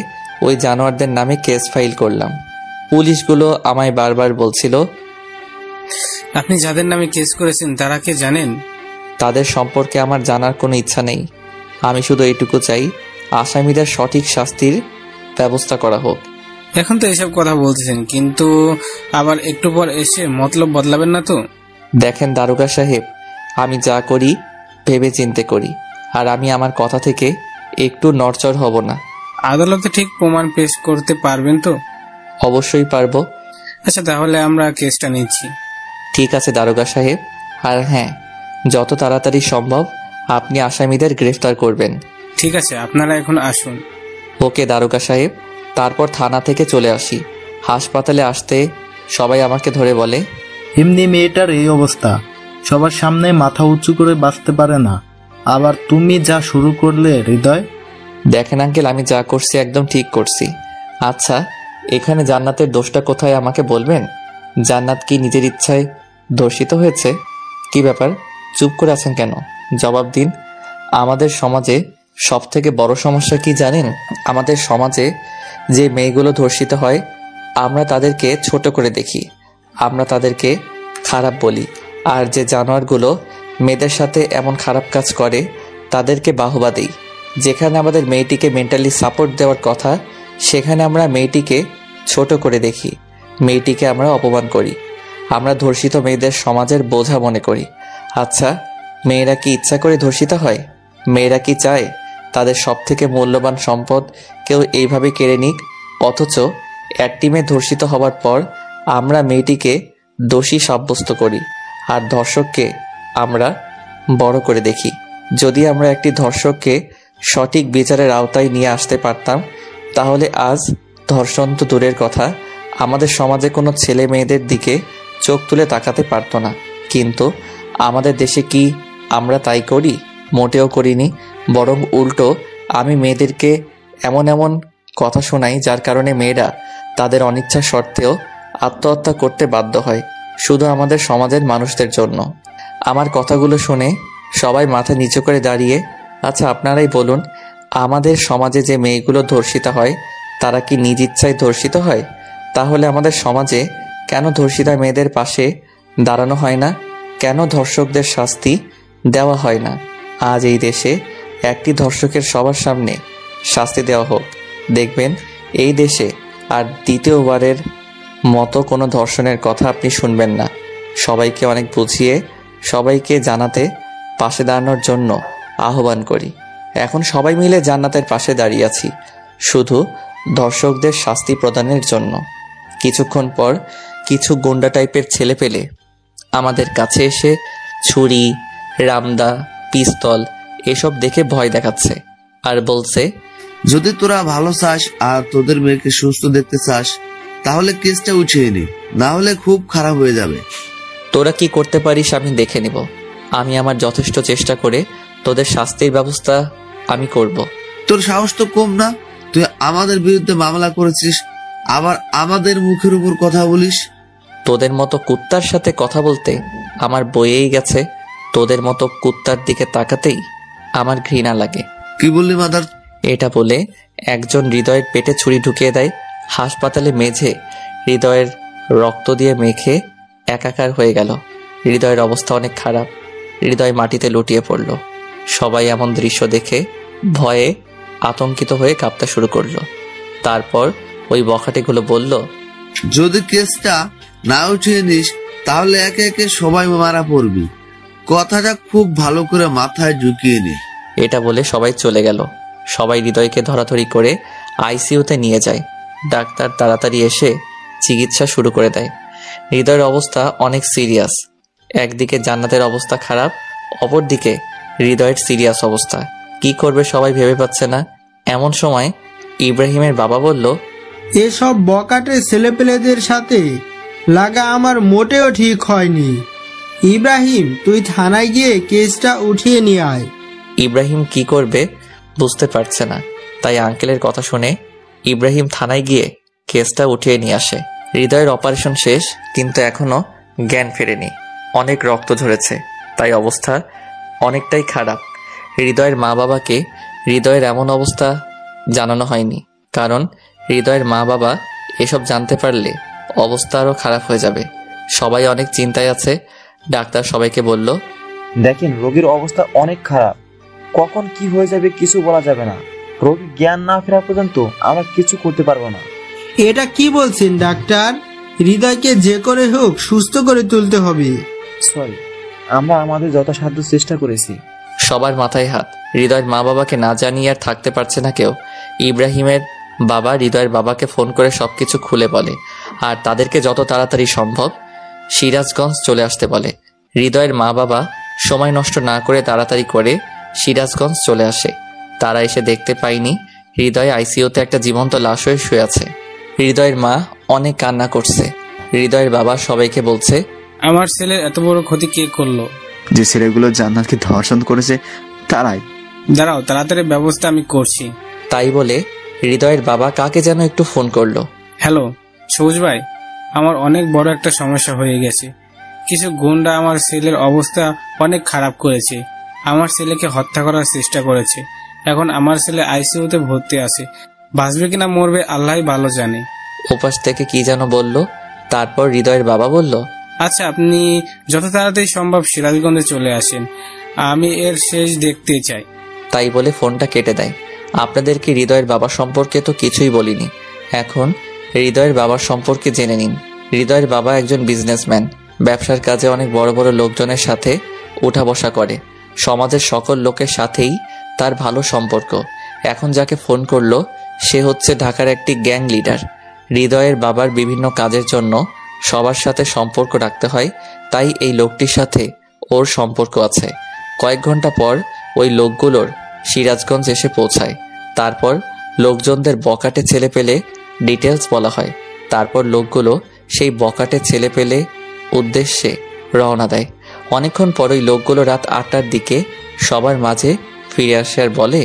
ওই জানোয়ারদের নামে কেস ফাইল করলাম। পুলিশগুলো আমায় বারবার বলছিল, আপনি যাদের নামে কেস করেছেন তারা কে জানেন? তাদের সম্পর্কে আমার জানার কোনো ইচ্ছা নেই। আমি শুধু এইটুকু চাই, আসামিদের সঠিক শাস্তির ব্যবস্থা করা হোক। এখন তো এসব কথা বলতেছেন, কিন্তু আবার একটু পর এসে মতলব বদলাবেন না তো? দেখেন দারোগা সাহেব, আমি যা করি ভেবে চিন্তে করি, আর আমি আমার কথা থেকে একটু নড়চড় হব না। আদালতে ঠিক প্রমাণ পেশ করতে পারবেন তো? অবশ্যই পারবো। আচ্ছা, তাহলে আমরা কেসটা নিচ্ছি। ঠিক আছে দারোগা সাহেব, আর হ্যাঁ, যত তাড়াতাড়ি সম্ভব আপনি আসামিদের গ্রেফতার করবেন। ঠিক আছে, আপনারা এখন আসুন। ওকে দারোগা সাহেব। তারপর থানা থেকে চলে আসি। হাসপাতালে আসতে সবাই আমাকে ধরে বলে, এমনি মেয়েটার এই অবস্থা, সবার সামনে মাথা উঁচু করে বাঁচতে পারে না, আবার তুমি যা শুরু করলে হৃদয়। দেখেন আঙ্কেল, আমি যা করছি একদম ঠিক করছি। আচ্ছা, এখানে জান্নাতের দোষটা কোথায় আমাকে বলবেন? জান্নাত কি নিজের ইচ্ছায় ধর্ষিত হয়েছে? কি ব্যাপার, চুপ করে আছেন কেন? জবাব দিন। আমাদের সমাজে সব থেকে বড় সমস্যা কি জানেন? আমাদের সমাজে যে মেয়েগুলো ধর্ষিত হয়, আমরা তাদেরকে ছোট করে দেখি, আমরা তাদেরকে খারাপ বলি, আর যে জানোয়ারগুলো মেয়েদের সাথে এমন খারাপ কাজ করে তাদেরকে বাহবা দিই। যেখানে আমাদের মেয়েটিকে মেন্টালি সাপোর্ট দেওয়ার কথা, সেখানে আমরা মেয়েটিকে ছোট করে দেখি, মেয়েটিকে আমরা অপমান করি। আমরা ধর্ষিত মেয়েদের সমাজের বোঝা মনে করি। আচ্ছা, মেয়েরা কি ইচ্ছা করে ধর্ষিত হয়? মেয়েরা কি চায় তাদের সব থেকে মূল্যবান সম্পদ কেউ এইভাবে কেড়ে নিক? অথচ একটি মেয়ে ধর্ষিত হওয়ার পর আমরা মেয়েটিকে দোষী সাব্যস্ত করি, আর ধর্ষককে আমরা বড় করে দেখি। যদি আমরা একটি ধর্ষককে সঠিক বিচারের আওতায় নিয়ে আসতে পারতাম, তাহলে আজ ধর্ষণ তো দূরের কথা, আমাদের সমাজে কোনো ছেলে মেয়েদের দিকে চোখ তুলে তাকাতে পারতো না। কিন্তু আমাদের দেশে কি আমরা তাই করি? মোটেও করিনি। বরং উল্টো আমি মেয়েদেরকে এমন এমন কথা শোনাই যার কারণে মেয়েরা তাদের অনিচ্ছা সত্ত্বেও আত্মহত্যা করতে বাধ্য হয়, শুধু আমাদের সমাজের মানুষদের জন্য। আমার কথাগুলো শুনে সবাই মাথা নিচু করে দাঁড়িয়ে, আচ্ছা আপনারাই বলুন, আমাদের সমাজে যে মেয়েগুলো ধর্ষিত হয় তারা কি নিজ ইচ্ছায় ধর্ষিত হয়? তাহলে আমাদের সমাজে কেন ধর্ষিতা মেয়েদের পাশে দাঁড়ানো হয় না? কেন ধর্ষকদের শাস্তি দেওয়া হয় না? আজ এই দেশে একটি ধর্ষকের সবার সামনে শাস্তি দেওয়া হোক, দেখবেন এই দেশে আর দ্বিতীয়বারের মতো কোনো ধর্ষণের কথা আপনি শুনবেন না। সবাইকে অনেক বুঝিয়ে সবাইকে জানাতে পাশে দাঁড়ানোর জন্য আহ্বান করি। এখন সবাই মিলে জান্নাতের পাশে দাঁড়িয়ে আছি, শুধু ধর্ষকদের শাস্তি প্রদানের জন্য। কিছুক্ষণ পর কিছু গুন্ডা টাইপের ছেলে পেলে আমাদের কাছে এসে ছুরি, রামদা, পিস্তল এসব দেখে ভয় দেখাচ্ছে আর বলছে, যদি তোরা ভালো চাস আর তোদের মেয়েকে সুস্থ দেখতে চাস, তাহলে কেসটা উঠিয়ে নি, না হলে খুব খারাপ হয়ে যাবে। তোরা কি করতে পারিস আমি দেখে নিব। আমি আমার যথেষ্ট চেষ্টা করে তোদের শাস্তির ব্যবস্থা আমি করব। তোর সাহস তো কম না, তুই আমাদের বিরুদ্ধে মামলা করেছিস, আবার আমাদের মুখের উপর কথা বলিস। তোদের মতো কুত্তার সাথে কথা বলতে আমার বইয়েই গেছে, তোদের মতো কুত্তার দিকে তাকাতেই আমার ঘৃণা লাগে। কি বললি মাদার? এটা বলে একজন হৃদয়ের পেটে ছুরি ঢুকিয়ে দেয়। হাসপাতালে মেঝে হৃদয়ের রক্ত দিয়ে মেখে একাকার হয়ে গেল। হৃদয়ের অবস্থা অনেক খারাপ। হৃদয় মাটিতে লুটিয়ে পড়ল। সবাই এমন দৃশ্য দেখে ভয়ে আতঙ্কিত হয়ে কাঁপতে শুরু করলো। তারপর ওই বখাটেগুলো বলল, যদি কেসটা না উঠিয়ে নিস তাহলে একে একে সবাই মারা পড়বি, কথাটা খুব ভালো করে মাথায় ঢুকিয়ে নি। এটা বলে সবাই চলে গেল। সবাই হৃদয়কে ধরাধরি করে আইসিইউতে নিয়ে যায়। ডাক্তার তাড়াতাড়ি এসে চিকিৎসা শুরু করে দেয়। হৃদয়ের অবস্থা অনেক সিরিয়াস। একদিকে জান্নাতের অবস্থা খারাপ, অপরদিকে হৃদয়ের সিরিয়াস অবস্থা। কি করবে সবাই ভেবে পাচ্ছে না। এমন সময় ইব্রাহিমের বাবা বলল, এসব বকাটে ছেলেপেলেদের সাথে লাগা আমার মোটেও ঠিক হয়নি। ইব্রাহিম, তুই থানায় গিয়ে কেসটা উঠিয়ে নিয়ে আয়। ইব্রাহিম কি করবে বুঝতে পারছে না, তাই আঙ্কেলের কথা শুনে ইব্রাহিম থানায় গিয়ে কেসটা উঠিয়ে নিয়ে আসে। হৃদয়ের অপারেশন শেষ, কিন্তু এখনো জ্ঞান ফেরেনি। অনেক রক্ত ঝরেছে, তাই অবস্থা অনেকটাই খারাপ। হৃদয়ের মা বাবাকে হৃদয়ের এমন অবস্থা জানানো হয়নি, কারণ হৃদয়ের মা বাবা এসব জানতে পারলে অবস্থা আরও খারাপ হয়ে যাবে। সবাই অনেক চিন্তায় আছে। ডাক্তার সবাইকে বলল, দেখেন রোগীর অবস্থা অনেক খারাপ, কখন কি হয়ে যাবে কিছু বলা যাবে না। রোগী জ্ঞান না ফেরা পর্যন্ত আমরা কিছু করতে পারবো না। এটা কি বলছেন ডাক্তার? হৃদয়কে যে করে হোক সুস্থ করে তুলতে হবে। সরি, আমরা আমাদের যথাসাধ্য চেষ্টা করেছি। সবার মাথায় হাত। হৃদয়ের মা বাবাকে না জানিয়ে আর থাকতে পারছে না কেউ। ইব্রাহিমের বাবা হৃদয়ের বাবাকে ফোন করে সবকিছু খুলে বলে আর তাদেরকে যত তাড়াতাড়ি সম্ভব সিরাজগঞ্জ চলে আসতে বলে। হৃদয়ের মা বাবা সময় নষ্ট না করে তাড়াতাড়ি করে সিরাজগঞ্জ চলে আসে। তারা এসে দেখতে পায়নি হৃদয় আইসিইউতে একটা জীবন্ত লাশ হয়ে শুয়ে আছে। হৃদয়ের মা অনেক কান্না করছে। হৃদয়ের বাবা সবাইকে বলছে, আমার ছেলের এত বড় ক্ষতি কে করলো? যে ছেলেগুলো জান্নাতকে ধর্ষণ করেছে তারাই। দাঁড়াও, তাড়াতাড়ি ব্যবস্থা আমি করছি। তাই বলে হৃদয়ের বাবা কাকে যেন একটু ফোন করলো। হ্যালো সবুজ ভাই, আমার অনেক বড় একটা সমস্যা হয়ে গেছে। কিছু গুন্ডা আমার ছেলের অবস্থা অনেক খারাপ করেছে। আমার ছেলেকে হত্যা করার চেষ্টা করেছে। এখন আমার ছেলে আইসিইউতে ভর্তি আছে। বাঁচবে কিনা মরবে আল্লাহই ভালো জানে। ওপাশ থেকে কি যেন বলল। তারপর হৃদয়ের বাবা বলল, আচ্ছা আপনি যত তাড়াতাড়ি সম্ভব সিরাজগঞ্জে চলে আসেন, আমি এর শেষ দেখতে চাই। তাই বলে ফোনটা কেটে দেয়। আপনাদেরকে হৃদয়ের বাবা সম্পর্কে তো কিছুই বলিনি। এখন হৃদয়ের বাবার সম্পর্কে জেনে নিন। হৃদয়ের বাবা একজন বিজনেসম্যান। ব্যবসার কাজে অনেক বড় বড় লোকজনের সাথে উঠা বসা করে। সমাজের সকল লোকের সাথেই তার ভালো সম্পর্ক। এখন যাকে ফোন করলো সে হচ্ছে ঢাকার একটি গ্যাং লিডার। হৃদয়ের বাবার বিভিন্ন কাজের জন্য সবার সাথে সম্পর্ক রাখতে হয়, তাই এই লোকটির সাথে ওর সম্পর্ক আছে। কয়েক ঘন্টা পর ওই লোকগুলোর সিরাজগঞ্জ এসে পৌঁছায়। তারপর লোকজনদের বকাটে ছেলে পেলে ডিটেলস বলা হয়। তারপর লোকগুলো সেই বকাটে ছেলে পেলে উদ্দেশ্যে রওনা দেয়। অনেকক্ষণ পর ওই লোকগুলো রাত 8টার দিকে সবার মাঝে ফিরে আসে আর বলে,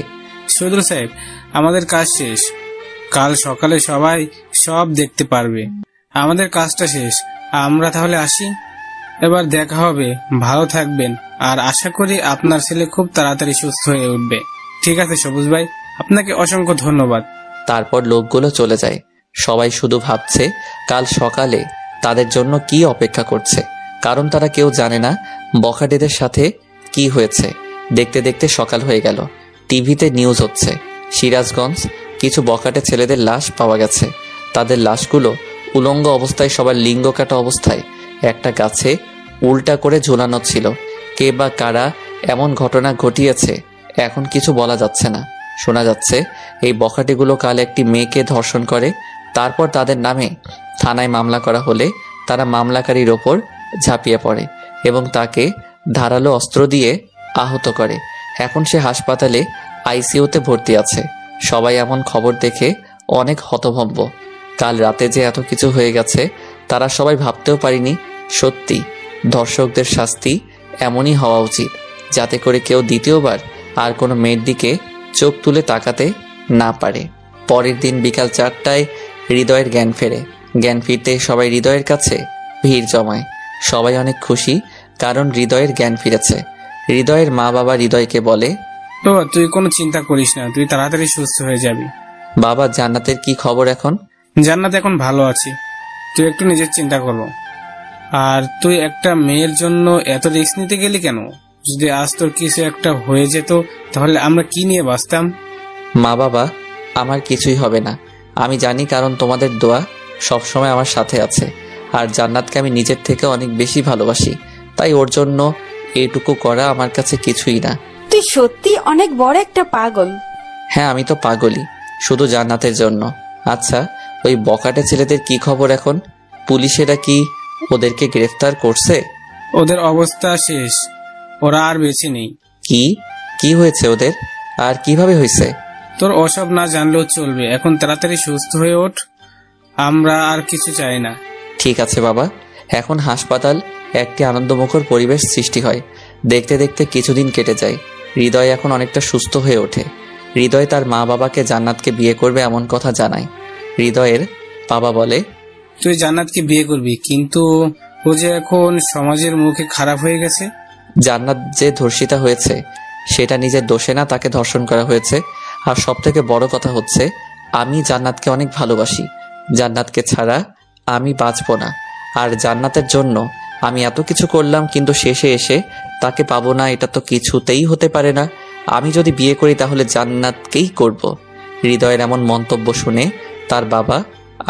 শহীদুল সাহেব, আমাদের কাজ শেষ। কাল সকালে সবাই সব দেখতে পারবে। আমাদের কাজটা শেষ। আমরা তাহলে আসি। এবার দেখা হবে। ভালো থাকবেন আর আশা করি আপনার ছেলে খুব তাড়াতাড়ি সুস্থ হয়ে উঠবে। ঠিক আছে সবুজ ভাই, আপনাকে অসংখ্য ধন্যবাদ। তারপর লোকগুলো চলে যায়। সবাই শুধু ভাবছে কাল সকালে তাদের জন্য কি অপেক্ষা করছে, কারণ তারা কেউ জানে না বখাটেদের সাথে কি হয়েছে। দেখতে দেখতে সকাল হয়ে গেল। টিভিতে নিউজ হচ্ছে সিরাজগঞ্জ কিছু বখাটে ছেলেদের লাশ পাওয়া গেছে। তাদের লাশগুলো উলঙ্গ অবস্থায়, সবার লিঙ্গ কাটা অবস্থায় একটা গাছে উল্টা করে ঝুলানো ছিল। কে বা কারা এমন ঘটনা ঘটিয়েছে এখন কিছু বলা যাচ্ছে না। শোনা যাচ্ছে এই বখাটেগুলো কাল একটি মেয়েকে ধর্ষণ করে। তারপর তাদের নামে থানায় মামলা করা হলে তারা মামলাকারীর ওপর ঝাঁপিয়ে পড়ে এবং তাকে ধারালো অস্ত্র দিয়ে আহত করে। এখন সে হাসপাতালে আইসিইউতে ভর্তি আছে। সবাই এমন খবর দেখে অনেক হতভম্ব। কাল রাতে যে এত কিছু হয়ে গেছে তারা সবাই ভাবতেও পারেনি। সত্যি ধর্ষকদের শাস্তি এমনই হওয়া উচিত, যাতে করে কেউ দ্বিতীয়বার আর কোনো মেয়ের দিকে চোখ তুলে তাকাতে না পারে। পরের দিন বিকাল 4টায় হৃদয়ের জ্ঞান ফেরে। জ্ঞান ফিরতে সবাই হৃদয়ের কাছে ভিড় জমায়। সবাই অনেক খুশি, কারণ হৃদয়ের জ্ঞান ফিরেছে। হৃদয়ের মা বাবা হৃদয়কে বলে, বাবা তুই কোনো চিন্তা করিস না, তুই তাড়াতাড়ি সুস্থ হয়ে যাবি। বাবা জান্নাতের কি খবর এখন? জান্নাত এখন ভালো আছি। তুই একটু নিজের চিন্তা করো। আর তুই একটা মেয়ের জন্য এত রিস্ক নিতে গেলি কেন? যদি আজ তোর কিছু একটা হয়ে যেত তাহলে আমরা কি নিয়ে বাঁচতাম? মা বাবা, আমার কিছুই হবে না আমি জানি, কারণ তোমাদের দোয়া সবসময় আমার সাথে আছে। আর জান্নাতকে আমি নিজের থেকে অনেক বেশি ভালোবাসি, তাই ওর জন্য এইটুকু করা আমার কাছে কিছুই না। তুই সত্যি অনেক বড় একটা পাগল। হ্যাঁ, আমি তো পাগলই, শুধু জান্নাতের জন্য। আচ্ছা, ওই বকাটে ছেলেদের কি খবর এখন? পুলিশেরা কি ওদেরকে গ্রেফতার করছে? ওদের অবস্থা শেষ, ওরা আর বেঁচে নেই। কি কি হয়েছে ওদের, আর কিভাবে হয়েছে? তোর ওসব না জানলেও চলবে। এখন তাড়াতাড়ি সুস্থ হয়ে ওঠ, আমরা আর কিছু চাই না। ঠিক আছে বাবা। এখন হাসপাতাল একটি আনন্দমুখর পরিবেশ সৃষ্টি হয়। দেখতে দেখতে কিছুদিন কেটে যায়। হৃদয় এখন অনেকটা সুস্থ হয়ে ওঠে। হৃদয় তার মা বাবাকে জান্নাতকে বিয়ে করবে এমন কথা জানায়। হৃদয়ের বাবা বলে, তুই জান্নাতকে বিয়ে করবি, কিন্তু ও যে এখন সমাজের মুখে খারাপ হয়ে গেছে। জান্নাত যে ধর্ষিতা হয়েছে সেটা নিজের দোষে না, তাকে ধর্ষণ করা হয়েছে। আর সব থেকে বড় কথা হচ্ছে আমি জান্নাতকে অনেক ভালোবাসি, জান্নাতকে ছাড়া আমি বাঁচব না। আর জান্নাতের জন্য আমি এত কিছু করলাম, কিন্তু শেষে এসে তাকে পাবো না, এটা তো কিছুতেই হতে পারে না। আমি যদি বিয়ে করি তাহলে জান্নাতকেই করব। হৃদয়ের এমন মন্তব্য শুনে তার বাবা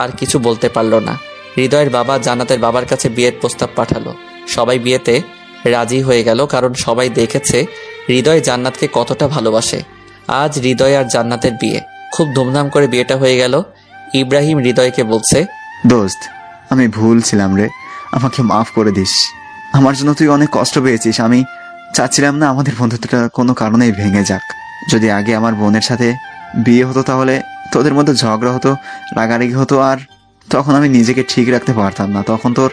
আর কিছু বলতে পারল না। হৃদয়ের বাবা জান্নাতের বাবার কাছে বিয়ের প্রস্তাব পাঠালো। সবাই বিয়েতে রাজি হয়ে গেল, কারণ সবাই দেখেছে হৃদয় জান্নাতকে কতটা ভালোবাসে। আজ হৃদয় আর জান্নাতের বিয়ে, খুব ধুমধাম করে বিয়েটা হয়ে গেল। ইব্রাহিম হৃদয়কে বলছে, দোস্ত আমি ভুল ছিলাম রে, আমাকে মাফ করে দিস। আমার জন্য তুই অনেক কষ্ট পেয়েছিস। আমি চাচ্ছিলাম না আমাদের বন্ধুত্বটা কোনো কারণেই ভেঙে যাক। যদি আগে আমার বোনের সাথে বিয়ে হতো তাহলে তোদের মধ্যে ঝগড়া হতো, রাগারাগি হতো, আর তখন আমি নিজেকে ঠিক রাখতে পারতাম না। তখন তোর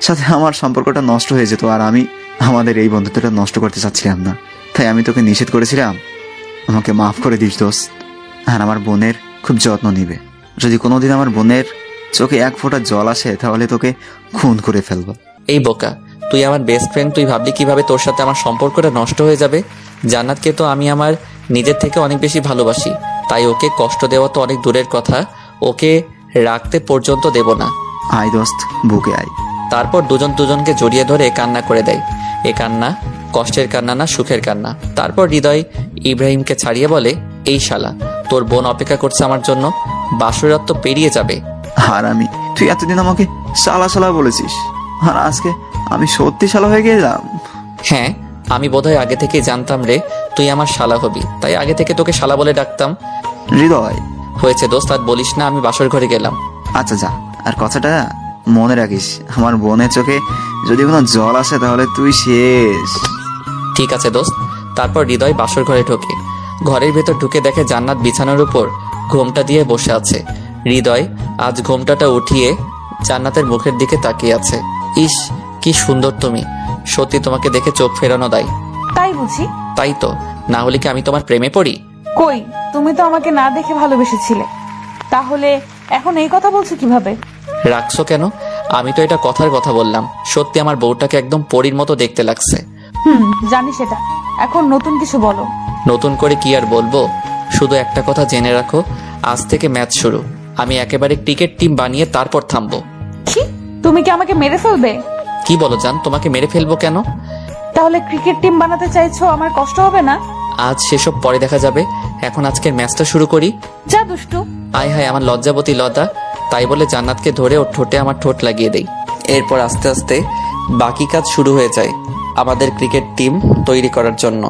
সাথে আমার সম্পর্কটা নষ্ট হয়ে যেত, আর আমি আমাদের এই বন্ধুত্বটা নষ্ট করতে চাচ্ছিলাম না। তাই আমি তোকে নিষেধ করেছিলাম। আমাকে মাফ করে দিস দোস্ত। আর আমার বোনের খুব যত্ন নিবে। যদি কোনোদিন আমার বোনের চোখে এক ফোঁটা জল আসে তাহলে তোকে খুন করে ফেলবো। এই বোকা, তুই আমার বেস্ট ফ্রেন্ড, তুই ভাবলি কিভাবে তোর সাথে আমার সম্পর্কটা নষ্ট হয়ে যাবে? জান্নাতকে তো আমি আমার নিজের থেকে অনেক বেশি ভালোবাসি, তাই ওকে কষ্ট দেওয়া তো অনেক দূরের কথা, ওকে রাখতে পর্যন্ত দেব না। আয় দোস্ত, বুকে আয়। তারপর দুজন দুজনকে জড়িয়ে ধরে কান্না করে দেয়। এ কান্না কষ্টের কান্না না, সুখের কান্না। তারপর হৃদয় ইব্রাহিমকে ছাড়িয়ে বলে, এই শালা, তোর বোন অপেক্ষা করছে আমার জন্য, বাসরাত তো পেরিয়ে যাবে। আর তুই এতদিন আমাকে শালা শালা বলেছিস, আর আজকে আমি সত্যি শালা হয়ে গেলাম। হ্যাঁ, আমি বোধহয় আগে থেকেই জানতাম রে তুই আমার শালা হবি, তাই আগে থেকে তোকে শালা বলে ডাকতাম। হৃদয় হয়েছে দোস্ত, আর বলিস না, আমি বাসর ঘরে গেলাম। আচ্ছা যা, আর কথাটা মনে রাখিস, আমার বোনের চোখে যদি কোনো জল আসে তাহলে তুই শেষ। ঠিক আছে দোস্ত। তারপর হৃদয় বাসর ঘরে ঢোকে। ঘরের ভেতর ঢুকে দেখে জান্নাত বিছানার উপর ঘোমটা দিয়ে বসে আছে। হৃদয় আজ ঘোমটাটা উঠিয়ে জান্নাতের মুখের দিকে তাকিয়ে আছে। ইস, কি সুন্দর তুমি, সত্যি তোমাকে দেখে চোখ ফেরানো দেয়। তাই বুঝি? তাই তো, না হলে কি আমি তোমার প্রেমে পড়ি? কই, তুমি তো আমাকে না দেখে ভালোবেসেছিলে, তাহলে এখন এই কথা বলছো কিভাবে? রাখছো কেন? আমি তো এটা কথার কথা বললাম। সত্যি আমার বউটাকে একদম পরীর মতো দেখতে লাগছে। জানি সেটা, এখন নতুন কিছু বলো। নতুন করে কি আর বলবো, শুধু একটা কথা জেনে রাখো, আজ থেকে ম্যাচ শুরু। আমি একেবারে ক্রিকেট টিম বানিয়ে তারপর থামবো। কি, তুমি কি আমাকে মেরে ফেলবে? কি বলো জান, তোমাকে মেরে ফেলবো কেন? তাহলে ক্রিকেট টিম বানাতে চাইছো, আমার কষ্ট হবে না? আজ সেসব পরে দেখা যাবে, এখন আজকের ম্যাচটা শুরু করি। যা দুষ্টু। আয় হায়, আমার লজ্জাবতী লতা। তাই বলে জান্নাতকে ধরে ওর ঠোঁটে আমার ঠোঁট লাগিয়ে দেই। এরপর আস্তে আস্তে বাকি কাজ শুরু হয়ে যায় আমাদের ক্রিকেট টিম তৈরি করার জন্য।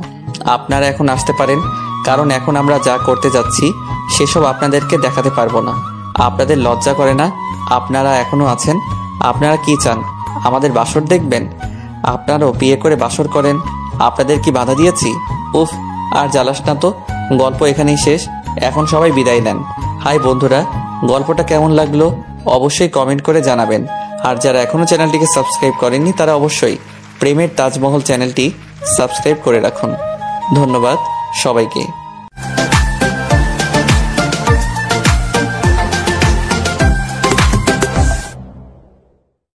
আপনারা এখন আসতে পারেন, কারণ এখন আমরা যা করতে যাচ্ছি সেসব আপনাদেরকে দেখাতে পারবো না। আপনাদের লজ্জা করে না? আপনারা এখনো আছেন। আপনারা কি চান, আমাদের বাসর দেখবেন? আপনারাও বিয়ে করে বাসর করেন, আপনাদের কি বাধা দিয়েছি? উফ, আর জ্বালাস না তো, গল্প এখানেই শেষ। এখন সবাই বিদায় নেন। হাই বন্ধুরা, গল্পটা কেমন লাগলো অবশ্যই কমেন্ট করে জানাবেন। আর যারা এখনো চ্যানেলটিকে সাবস্ক্রাইব করেননি তারা অবশ্যই প্রেমের তাজমহল চ্যানেলটি সাবস্ক্রাইব করে রাখুন। ধন্যবাদ সবাইকে।